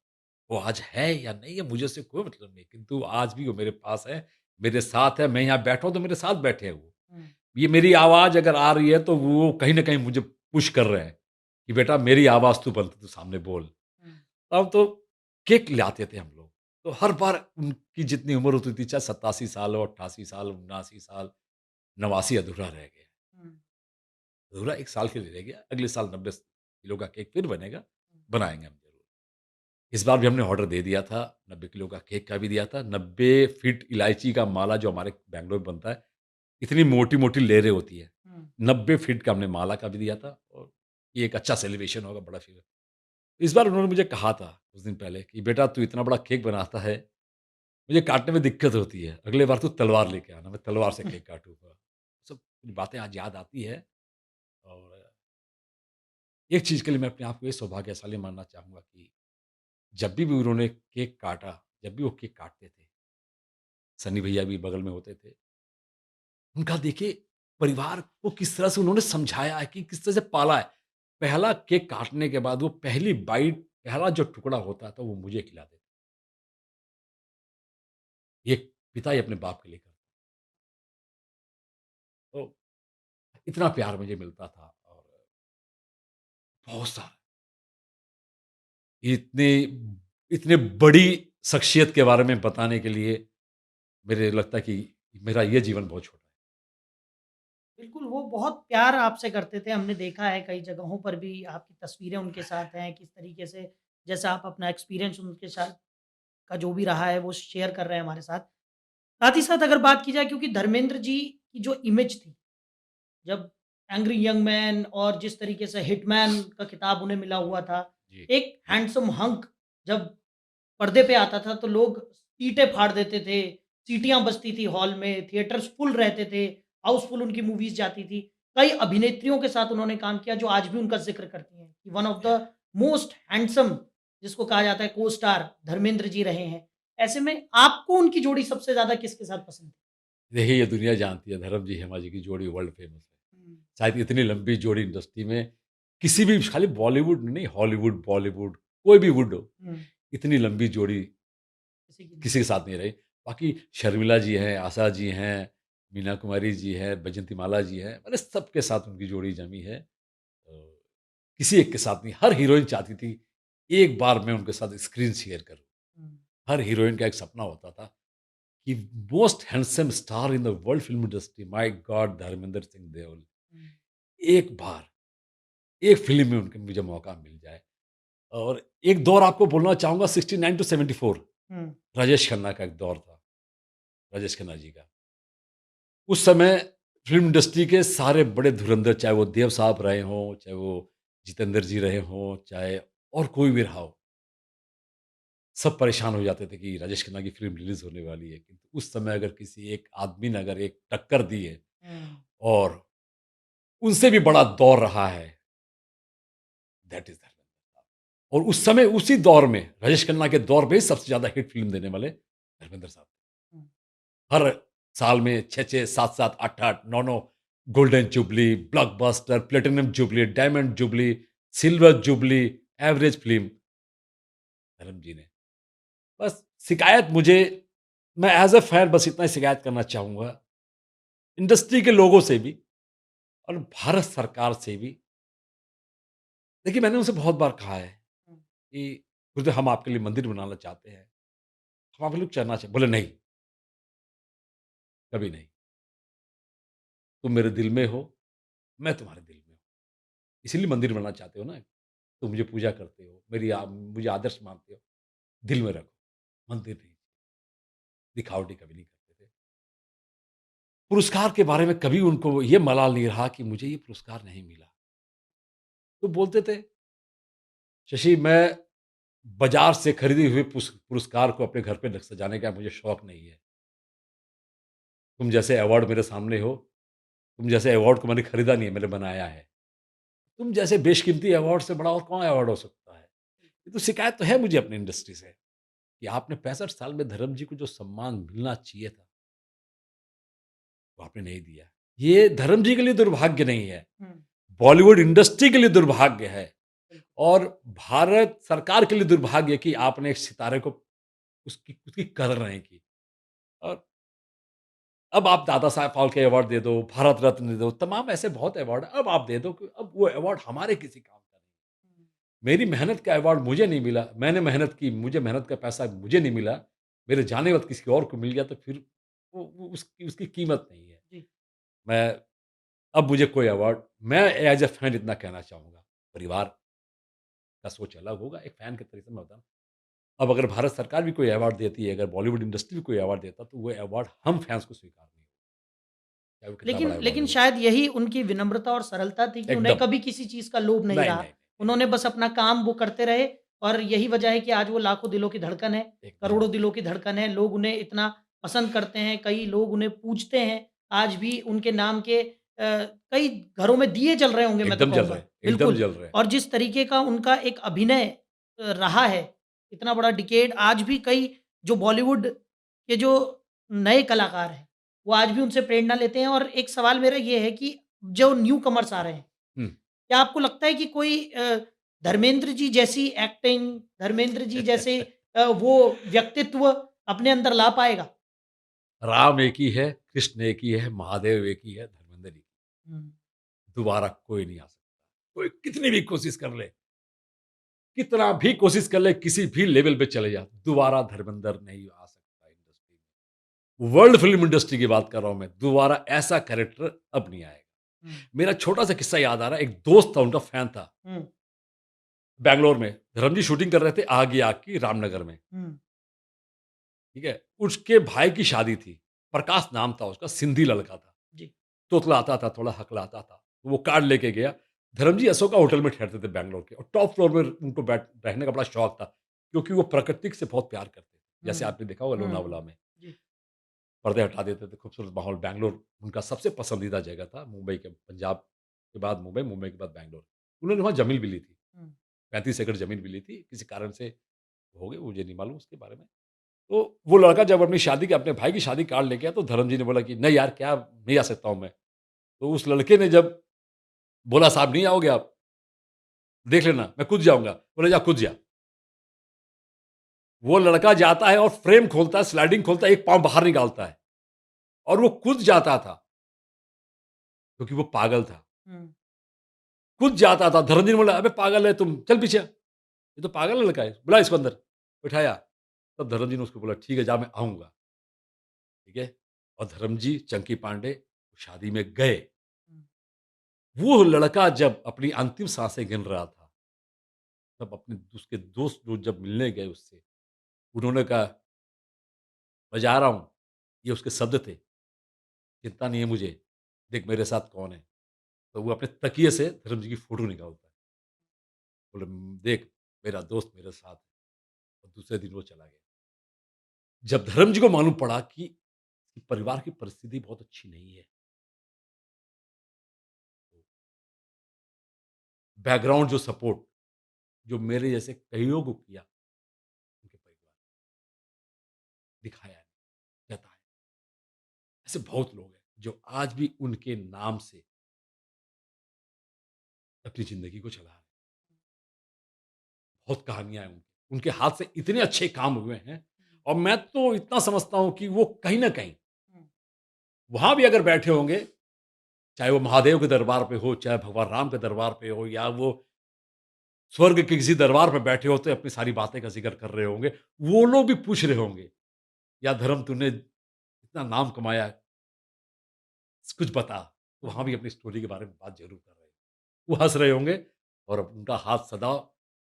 वो आज है या नहीं है मुझे उससे कोई मतलब नहीं, किंतु आज भी वो मेरे पास है, मेरे साथ है। मैं यहाँ बैठा हूँ तो मेरे साथ बैठे हैं वो। हुँ, ये मेरी आवाज़ अगर आ रही है तो वो कहीं न कहीं मुझे पुश कर रहे हैं, कि बेटा मेरी आवाज़ तू बंद, तू सामने बोल। अब तो केक लाते थे हम लोग, तो हर बार उनकी जितनी उम्र होती थी, चाहे 87 साल हो, 88 साल, 79 साल, 89 अधूरा रह गया। अधूरा 1 साल के लिए रह गया, अगले साल 90 किलो का केक फिर बनेगा, बनाएँगे हम ज़रूर। इस बार भी हमने ऑर्डर दे दिया था, 90 किलो का केक का भी दिया था, 90 फीट इलायची का माला जो हमारे बैंगलोर में बनता है, इतनी मोटी-मोटी लेयरें होती हैं, 90 फीट का हमने माला का भी दिया था और ये एक अच्छा सेलिब्रेशन होगा, बड़ा फिर इस बार उन्होंने मुझे कहा था कुछ दिन पहले कि बेटा तू इतना बड़ा केक बनाता है, मुझे काटने में दिक्कत होती है, अगले बार तू तलवार लेके आना, मैं तलवार से केक काटूँगा। सब कुछ बातें आज याद आती है और एक चीज़ के लिए मैं अपने आप को ये सौभाग्यशाली मानना चाहूँगा कि जब भी उन्होंने केक काटा, जब भी वो केक काटते थे, सन्नी भैया भी बगल में होते थे। उनका देखिए परिवार को किस तरह से उन्होंने समझाया है कि किस तरह से पाला है। पहला केक काटने के बाद वो पहली बाइट, पहला जो टुकड़ा होता था वो मुझे खिलाते थे। एक पिता ही अपने बाप के लिए करता है। तो इतना प्यार मुझे मिलता था और बहुत सारा इतने इतने बड़ी शख्सियत के बारे में बताने के लिए मेरे लगता है कि मेरा ये जीवन बहुत छोटा है। बिल्कुल, वो बहुत प्यार आपसे करते थे, हमने देखा है कई जगहों पर भी आपकी तस्वीरें उनके साथ हैं, किस तरीके से जैसा आप अपना एक्सपीरियंस उनके साथ का जो भी रहा है, वो शेयर कर रहे हैं हमारे साथ। साथ ही साथ अगर बात की जाए क्योंकि धर्मेंद्र जी की जो इमेज थी, जब एंग्री यंग मैन और जिस तरीके से हिटमैन का खिताब उन्हें मिला हुआ था, जी, एक हैंडसम हंक जब पर्दे पे आता था तो लोग सीटें फाड़ देते थे, सीटियाँ बजती थी हॉल में, थिएटर्स फुल रहते थे, हाउसफुल उनकी मूवीज़ जाती थी। कई अभिनेत्रियों के साथ उन्होंने काम किया जो आज भी उनका ज़िक्र करती हैं कि one of the most handsome जिसको कहा जाता है को-स्टार धर्मेंद्र जी रहे हैं। ऐसे में आपको उनकी जोड़ी सबसे ज़्यादा किसके साथ पसंद है? देखिए ये दुनिया जानती है धर्म जी हेमा जी की जोड़ी वर्ल्ड फेमस है। हुँ, शायद इतनी लंबी जोड़ी इंडस्ट्री में किसी भी खाली बॉलीवुड नहीं, हॉलीवुड, बॉलीवुड कोई भी वुड हो, हुँ, इतनी लंबी जोड़ी किसी की नहीं। किसी के साथ नहीं रही। बाकी शर्मिला जी हैं, आशा जी हैं, मीना कुमारी जी हैं, बैजयंती माला जी हैं, मैंने सबके साथ उनकी जोड़ी जमी है। किसी एक के साथ नहीं, हर हीरोइन चाहती थी, एक बार मैं उनके साथ स्क्रीन शेयर करूँ। हुँ, हर हीरोइन का एक सपना होता था कि most handsome star in the world film industry my god Dharmendra Singh Deol, हुँ, एक बार, एक फ़िल्म में उनके मुझे मौका मिल जाए। और एक दौर आपको बोलना चाहूँगा 69 टू 74 हुँ, राजेश खन्ना का एक दौर था, राजेश खन्ना जी का। उस समय फ़िल्म इंडस्ट्री के सारे बड़े धुरंधर, चाहे वो देव साहब रहे हों, चाहे वो जितेंद्र जी रहे हों, चाहे और कोई भी रहा हो, सब परेशान हो जाते थे कि राजेश खन्ना की फ़िल्म रिलीज़ होने वाली है। किंतु उस समय अगर किसी एक आदमी ने अगर एक टक्कर दी है हुँ, और उनसे भी बड़ा दौर रहा है, दैट इज़ धर्मेंद्र साहब। और उस समय उसी दौर में, राजेश खन्ना के दौर में ही सबसे ज़्यादा हिट फ़िल्म देने वाले धर्मेंद्र साहब। हुँ, हर साल में 6-6, 7-7, 8-8, 9-9 golden jubilee, blockbuster, platinum jubilee, diamond jubilee, silver jubilee, average film धर्म जी ने। बस शिकायत मुझे मैं एज़ अ फैन बस इतना ही शिकायत करना चाहूँगा, इंडस्ट्री के लोगों से भी और भारत सरकार से भी। देखिए मैंने उनसे बहुत बार कहा है हुँ, कि गुरुदेव हम आपके लिए मंदिर बनाना चाहते हैं, हम आपके लिए चलना चाहते बोले नहीं, कभी नहीं। तुम मेरे दिल में हो, मैं तुम्हारे दिल में हूँ। इसीलिए मंदिर बनाना चाहते हो ना? तुम मुझे पूजा करते हो, मुझे आदर्श मानते हो, दिल में रखो, मंदिर नहीं, दिखावटी कभी नहीं करते थे। पुरस्कार के बारे में कभी उनको ये मलाल नहीं रहा कि मुझे ये पुरस्कार नहीं मिला। तो बोलते थे, "शशि मैं बाज़ार से खरीदे हुए पुरस्कार को अपने घर पे सजाने का मुझे शौक नहीं है। तुम जैसे अवार्ड मेरे सामने हो, तुम जैसे अवार्ड को मैंने खरीदा नहीं है, मैंने बनाया है। तुम जैसे बेशकीमती अवार्ड से बड़ा और कौन अवार्ड हो सकता है?" ये तो शिकायत तो है मुझे अपनी इंडस्ट्री से कि आपने 65 साल में धर्म जी को जो सम्मान मिलना चाहिए था, वो आपने नहीं दिया। ये धर्म जी के लिए दुर्भाग्य नहीं है, हुँ, बॉलीवुड इंडस्ट्री के लिए दुर्भाग्य है बिल्कुल। और भारत सरकार के लिए दुर्भाग्य है कि आपने एक सितारे को उसकी उसकी कदर नहीं की। और अब आप दादा साहब फाल्के अवार्ड दे दो, भारत रत्न दे दो, तमाम ऐसे बहुत अवार्ड अब आप दे दो कि अब वो अवार्ड हमारे किसी काम का नहीं। मेरी मेहनत का अवार्ड मुझे नहीं मिला, मैंने मेहनत की, मुझे मेहनत का पैसा मुझे नहीं मिला, मेरे जाने वक़्त किसी और को मिल गया तो फिर वो उसकी उसकी कीमत नहीं है। जी। मैं अब मुझे कोई अवार्ड मैं एज़ अ फैन इतना कहना चाहूँगा, परिवार का सोच अलग होगा, एक फैन के तरीके से मैं बताऊँ। अब अगर भारत सरकार भी कोई अवार्ड देती है, अगर बॉलीवुड इंडस्ट्री भी कोई अवार्ड देता, तो वो अवार्ड हम फैन्स को स्वीकार नहीं होगा, चाहे वो कितना लेकिन बड़ा अवार्ड लेकिन हो। शायद यही उनकी विनम्रता और सरलता थी कि उन्हें एकदम। कभी किसी चीज़ का लोभ नहीं नहीं, रहा। नहीं, नहीं, उन्होंने बस अपना काम वो करते रहे और यही वजह है कि आज वो लाखों दिलों की धड़कन है, एकदम, करोड़ों दिलों की धड़कन है। लोग उन्हें इतना पसंद करते हैं, कई लोग उन्हें पूजते हैं। आज भी उनके नाम के कई घरों में दिए जल रहे होंगे मैं तो एकदम जल कहूँगा। रहे हैं, एकदम बिल्कुल। जल रहे हैं। और जिस तरीके का उनका एक अभिनय रहा है, इतना बड़ा डिकेड आज भी कई जो बॉलीवुड के जो नए कलाकार हैं, वो आज भी उनसे प्रेरणा लेते हैं और एक सवाल मेरा ये है कि जो न्यू कमर्स आ रहे हैं, हुँ। क्या आपको लगता है कि कोई धर्मेंद्र जी जैसी एक्टिंग, धर्मेंद्र जी जैसे वो व्यक्तित्व अपने अंदर ला पाएगा? राम एक ही है, कृष्ण एक ही है, महादेव एक ही है, धर्मेंद्र एक ही है। हुँ, दोबारा कोई नहीं आ सकता। कोई कितनी भी कोशिश कर ले, कितना भी कोशिश कर ले, किसी भी लेवल पे चले जा, दोबारा धर्मेंद्र नहीं आ सकता इंडस्ट्री में। वर्ल्ड फ़िल्म इंडस्ट्री की बात कर रहा हूँ मैं, दोबारा ऐसा कैरेक्टर अब नहीं आएगा। हुँ, मेरा छोटा-सा किस्सा याद आ रहा है, एक दोस्त था, उनका फैन था, हुँ, बैंगलोर में। धर्म जी शूटिंग कर रहे थे आग ही आग की रामनगर में, हुँ, ठीक है? उसके भाई की शादी थी, प्रकाश नाम था उसका, सिंधी लड़का था। जी, तोतलाता था, थोड़ा हकलाता था। तो वो कार्ड लेके गया। धर्मजी अशोका होटल में ठहरते थे बैंगलोर के और टॉप फ्लोर में उनको रहने का बड़ा शौक था, क्योंकि वो प्रकृति से बहुत प्यार करते थे। जैसे हुँ, आपने देखा होगा हुँ, लोनावला में, जी, पर्दे हटा देते थे, खूबसूरत माहौल। बैंगलोर उनका सबसे पसंदीदा जगह था, मुंबई के पंजाब के बाद मुंबई, मुंबई के बाद बैंगलोर। उन्होंने वहाँ ज़मीन भी ली थी, हुँ, 35 एकड़ ज़मीन भी ली थी, किसी कारण से हो गई, मुझे नहीं मालूम उसके बारे में। तो वो लड़का जब अपनी शादी के अपने भाई की शादी कार्ड लेके आया, तो धर्म जी ने बोला कि, "नहीं यार, क्या नहीं आ सकता हूँ मैं।" तो उस लड़के ने जब बोला, "साहब नहीं आओगे आप? देख लेना, मैं कूद जाऊँगा।" बोले, "जा कूद जा।" वो लड़का जाता है और फ्रेम खोलता है, स्लाइडिंग खोलता है, एक पाँव बाहर निकालता है और वो कूद जाता था, क्योंकि वो पागल था। हुँ, कूद जाता था, धर्मजी ने बोला, "अबे पागल है तुम, चल पीछे आ। ये तो पागल लड़का है, बुला इसको अंदर।" बिठाया, तब धर्मजी ने उसको बोला, "ठीक है, जा मैं आऊँगा।" ठीक है? और धर्मजी, चंकी पांडे शादी में गए। हुँ, वो लड़का जब अपनी अंतिम साँसें गिन रहा था, तब अपने उसके दोस्त लोग जब मिलने गए उससे, उन्होंने कहा, "मैं जा रहा हूँ।" ये उसके शब्द थे, "चिंता नहीं है मुझे, देख मेरे साथ कौन है।" तो वो अपने तकिए से धर्म जी की फ़ोटो निकालता है। बोले, देख मेरा दोस्त मेरे साथ है।" और दूसरे दिन वो चला गया। जब धर्म जी को मालूम पड़ा कि परिवार की परिस्थिति बहुत अच्छी नहीं है, बैकग्राउंड जो सपोर्ट जो मेरे जैसे कइयों को किया, उनके परिवार दिखाया है, जताया। ऐसे बहुत लोग हैं जो आज भी उनके नाम से अपनी ज़िंदगी को चला रहे हैं। बहुत कहानियाँ हैं उनकी। उनके हाथ से इतने अच्छे काम हुए हैं और मैं तो इतना समझता हूँ कि वो कहीं न कहीं हुँ, वहाँ भी अगर बैठे होंगे, चाहे वो महादेव के दरबार पे हो, चाहे भगवान राम के दरबार पे हो या वो स्वर्ग के किसी दरबार पे बैठे होते अपनी सारी बातें का ज़िक्र कर रहे होंगे, वो लोग भी पूछ रहे होंगे, "या धर्म तूने इतना नाम कमाया है, कुछ बता।" तो वहाँ भी अपनी स्टोरी के बारे में बात ज़रूर कर रहे हैं। वो हँस रहे होंगे और अब उनका हाथ सदा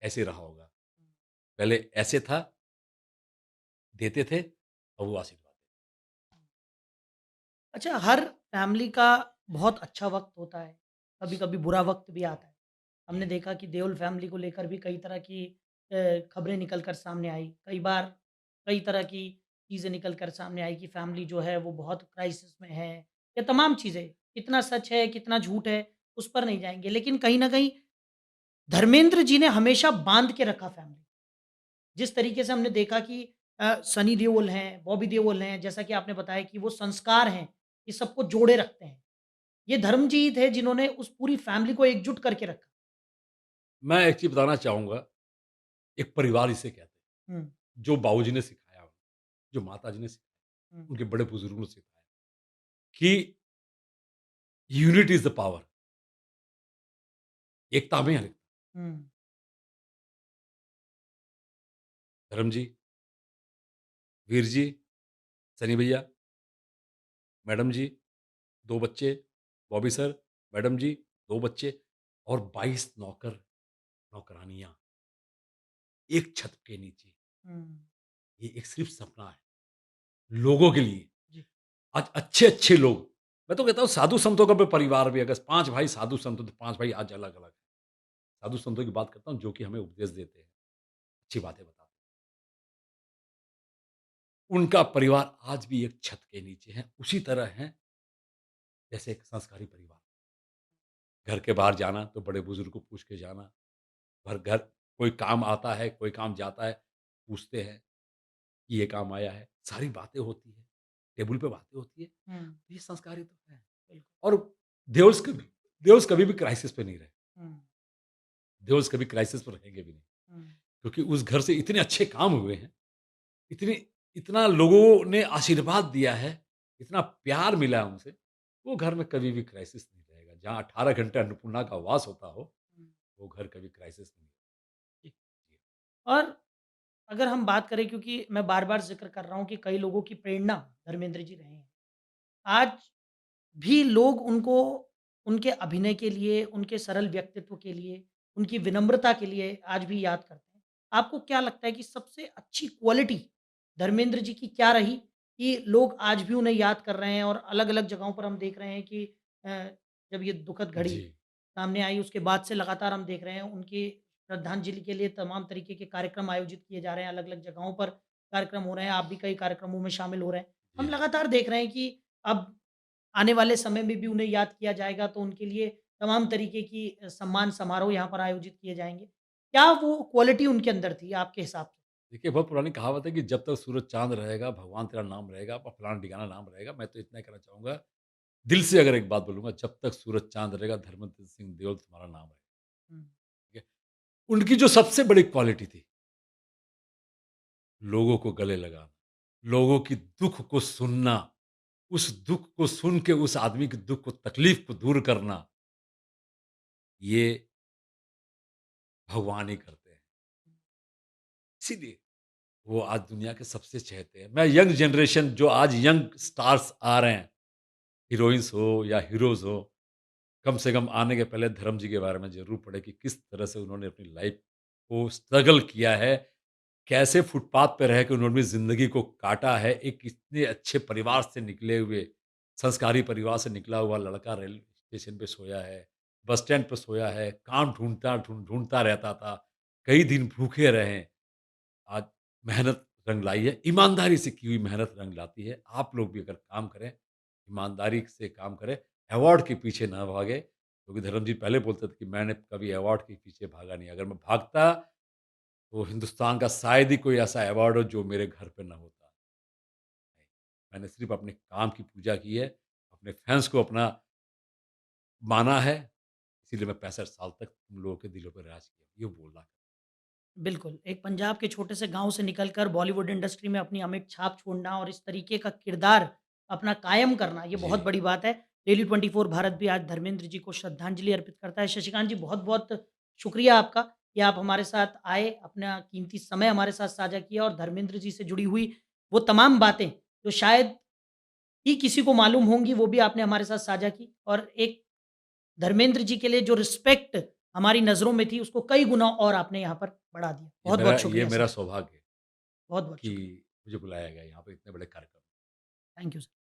ऐसे रहा होगा। पहले ऐसे था, देते थे और वो आशीर्वाद देते। अच्छा, हर फैमिली का बहुत अच्छा वक़्त होता है, कभी-कभी बुरा वक़्त भी आता है। हमने देखा कि देओल फैमिली को लेकर भी कई तरह की खबरें निकल कर सामने आई। कई बार कई तरह की चीज़ें निकल कर सामने आई कि फैमिली जो है वो बहुत क्राइसिस में है या तमाम चीज़ें। कितना सच है, कितना झूठ है, उस पर नहीं जाएँगे। लेकिन कहीं न कहीं धर्मेंद्र जी ने हमेशा बाँध के रखा फैमिली। जिस तरीके से हमने देखा कि सनी देओल हैं, बॉबी देओल हैं, जैसा कि आपने बताया कि वो संस्कार हैं, ये सबको जोड़े रखते हैं। ये धर्मजीत थे जिन्होंने उस पूरी फैमिली को एकजुट करके रखा। मैं एक चीज़ बताना चाहूँगा, एक परिवार इसे कहते हैं, हुँ, जो बाबूजी ने सिखाया, जो माताजी ने हुँ, सिखाया, उनके बड़े बुजुर्गों ने सिखाया कि यूनिटी इज़ द पावर, एकता में है। हुँ, धर्म जी, वीर जी, सनी भैया, मैडम जी, 2 बच्चे, बॉबी सर, मैडम जी, 2 बच्चे और 22 नौकर, नौकरानियाँ, एक छत के नीचे। हुँ, ये एक सिर्फ़ सपना है, लोगों के लिए। जी। आज अच्छे-अच्छे लोग, मैं तो कहता हूँ साधु संतों का भी परिवार भी, अगर 5 भाई साधु संत हो, तो 5 भाई आज अलग-अलग हैं। साधु संतों की बात करता हूँ जो कि हमें उपदेश देते हैं, अच्छी बातें बताते हैं। उनका परिवार आज भी एक छत के नीचे है, उसी तरह हैं जैसे एक संस्कारी परिवार। घर के बाहर जाना तो बड़े-बुजुर्ग को पूछ के जाना, घर कोई काम आता है, कोई काम जाता है, पूछते हैं कि ये काम आया है, सारी बातें होती हैं, टेबल पे बातें होती है, हुँ, तो ये संस्कारी तो है। बिल्कुल। और देवल्स कभी भी क्राइसिस पे नहीं रहे, हुँ, देवल्स कभी क्राइसिस पे रहेंगे भी नहीं, हुँ, क्योंकि उस घर से इतने अच्छे काम हुए हैं, इतने इतना लोगों ने आशीर्वाद दिया है, इतना प्यार मिला है उनसे, वो घर में कभी भी क्राइसिस नहीं रहेगा। जहाँ 18 घंटे अन्नपूर्णा का वास होता हो, हुँ, वो घर कभी क्राइसिस नहीं जी। और अगर हम बात करें क्योंकि मैं बार-बार ज़िक्र कर रहा हूँ कि कई लोगों की प्रेरणा धर्मेंद्र जी रहे हैं। आज भी लोग उनको उनके अभिनय के लिए, उनके सरल व्यक्तित्व के लिए, उनकी विनम्रता के लिए आज भी याद करते हैं। आपको क्या लगता है कि सबसे अच्छी क्वालिटी धर्मेंद्र जी की क्या रही कि लोग आज भी उन्हें याद कर रहे हैं और अलग-अलग जगहों पर हम देख रहे हैं कि अ, जब ये दुखद है। घड़ी जी, सामने आई उसके बाद से लगातार हम देख रहे हैं उनकी श्रद्धांजलि के लिए तमाम तरीके के कार्यक्रम आयोजित किए जा रहे हैं, अलग-अलग जगहों पर कार्यक्रम हो रहे हैं, आप भी कई कार्यक्रमों में शामिल हो रहे हैं। हम जी। लगातार देख रहे हैं कि अब आने वाले समय में भी उन्हें याद किया जाएगा, तो उनके लिए तमाम तरीके की सम्मान समारोह यहाँ पर आयोजित किए जाएँगे। क्या वो क्वालिटी उनके अंदर थी आपके हिसाब से? देखिए, बहुत पुरानी कहावत है कि जब तक सूरज चाँद रहेगा, भगवान तेरा नाम रहेगा, फलाना-ढिकाना नाम रहेगा। मैं तो इतना ही कहना चाहूँगा, दिल से अगर एक बात बोलूँगा, जब तक सूरज चाँद रहेगा, धर्मेंद्र सिंह देओल तुम्हारा नाम रहेगा, हुँ, ठीक है? उनकी जो सबसे बड़ी क्वालिटी थी, लोगों को गले लगाना, लोगों की दुःख को सुनना, उस दुःख को सुन के उस आदमी के दुःख को, तकलीफ को दूर करना, ये भगवान ही करते हैं। इसीलिए वो आज दुनिया के सबसे चहेते हैं। मैं यंग जनरेशन, जो आज यंग स्टार्स आ रहे हैं, हीरोइन्स हो या हीरोज़ हो, कम से कम आने के पहले धर्म जी के बारे में ज़रूर पढ़ें कि किस तरह से उन्होंने अपनी लाइफ़ को स्ट्रगल किया है, कैसे फुटपाथ पे रह के उन्होंने ज़िंदगी को काटा है। एक इतने अच्छे परिवार से निकले हुए, संस्कारी परिवार से निकला हुआ लड़का रेलवे स्टेशन पे सोया है, बस स्टैंड पे सोया है, काम ढूँढता रहता था, कई दिन भूखे रहे। आज मेहनत रंग लाई है, ईमानदारी से की हुई मेहनत रंग लाती है। आप लोग भी अगर काम करें, ईमानदारी से काम करें, अवार्ड के पीछे ना भागें, क्योंकि धर्म जी पहले बोलते थे कि मैंने कभी अवार्ड के पीछे भागा नहीं। अगर मैं भागता, तो हिंदुस्तान का शायद ही कोई ऐसा अवार्ड हो जो मेरे घर पे ना होता। मैंने सिर्फ़ अपने काम की पूजा की है, अपने फैन्स को अपना माना है, इसीलिए मैं 65 साल तक तुम लोगों के दिलों पे राज किया। ये बोलना। बिल्कुल, एक पंजाब के छोटे से गाँव से निकलकर बॉलीवुड इंडस्ट्री में अपनी अमिट छाप छोड़ना और इस तरीके का किरदार अपना कायम करना, ये जी। बहुत बड़ी बात है। डेली 24 भारत भी आज धर्मेंद्र जी को श्रद्धांजलि अर्पित करता है। शशिकांत जी, बहुत-बहुत शुक्रिया आपका कि आप हमारे साथ आए, अपना कीमती समय हमारे साथ साझा किया और धर्मेंद्र जी से जुड़ी हुई वो तमाम बातें, जो शायद ही किसी को मालूम होंगी, वो भी आपने हमारे साथ साझा की और एक धर्मेंद्र जी के लिए जो रिस्पेक्ट हमारी नज़रों में थी, उसको कई गुना और आपने यहाँ पर बढ़ा दिया। बहुत-बहुत ये शुक्रिया मेरा सर। सौभाग्य है बहुत-बहुत कि शुक्रिया। मुझे बुलाया गया यहाँ पे इतने बड़े कार्यक्रम। Thank you sir.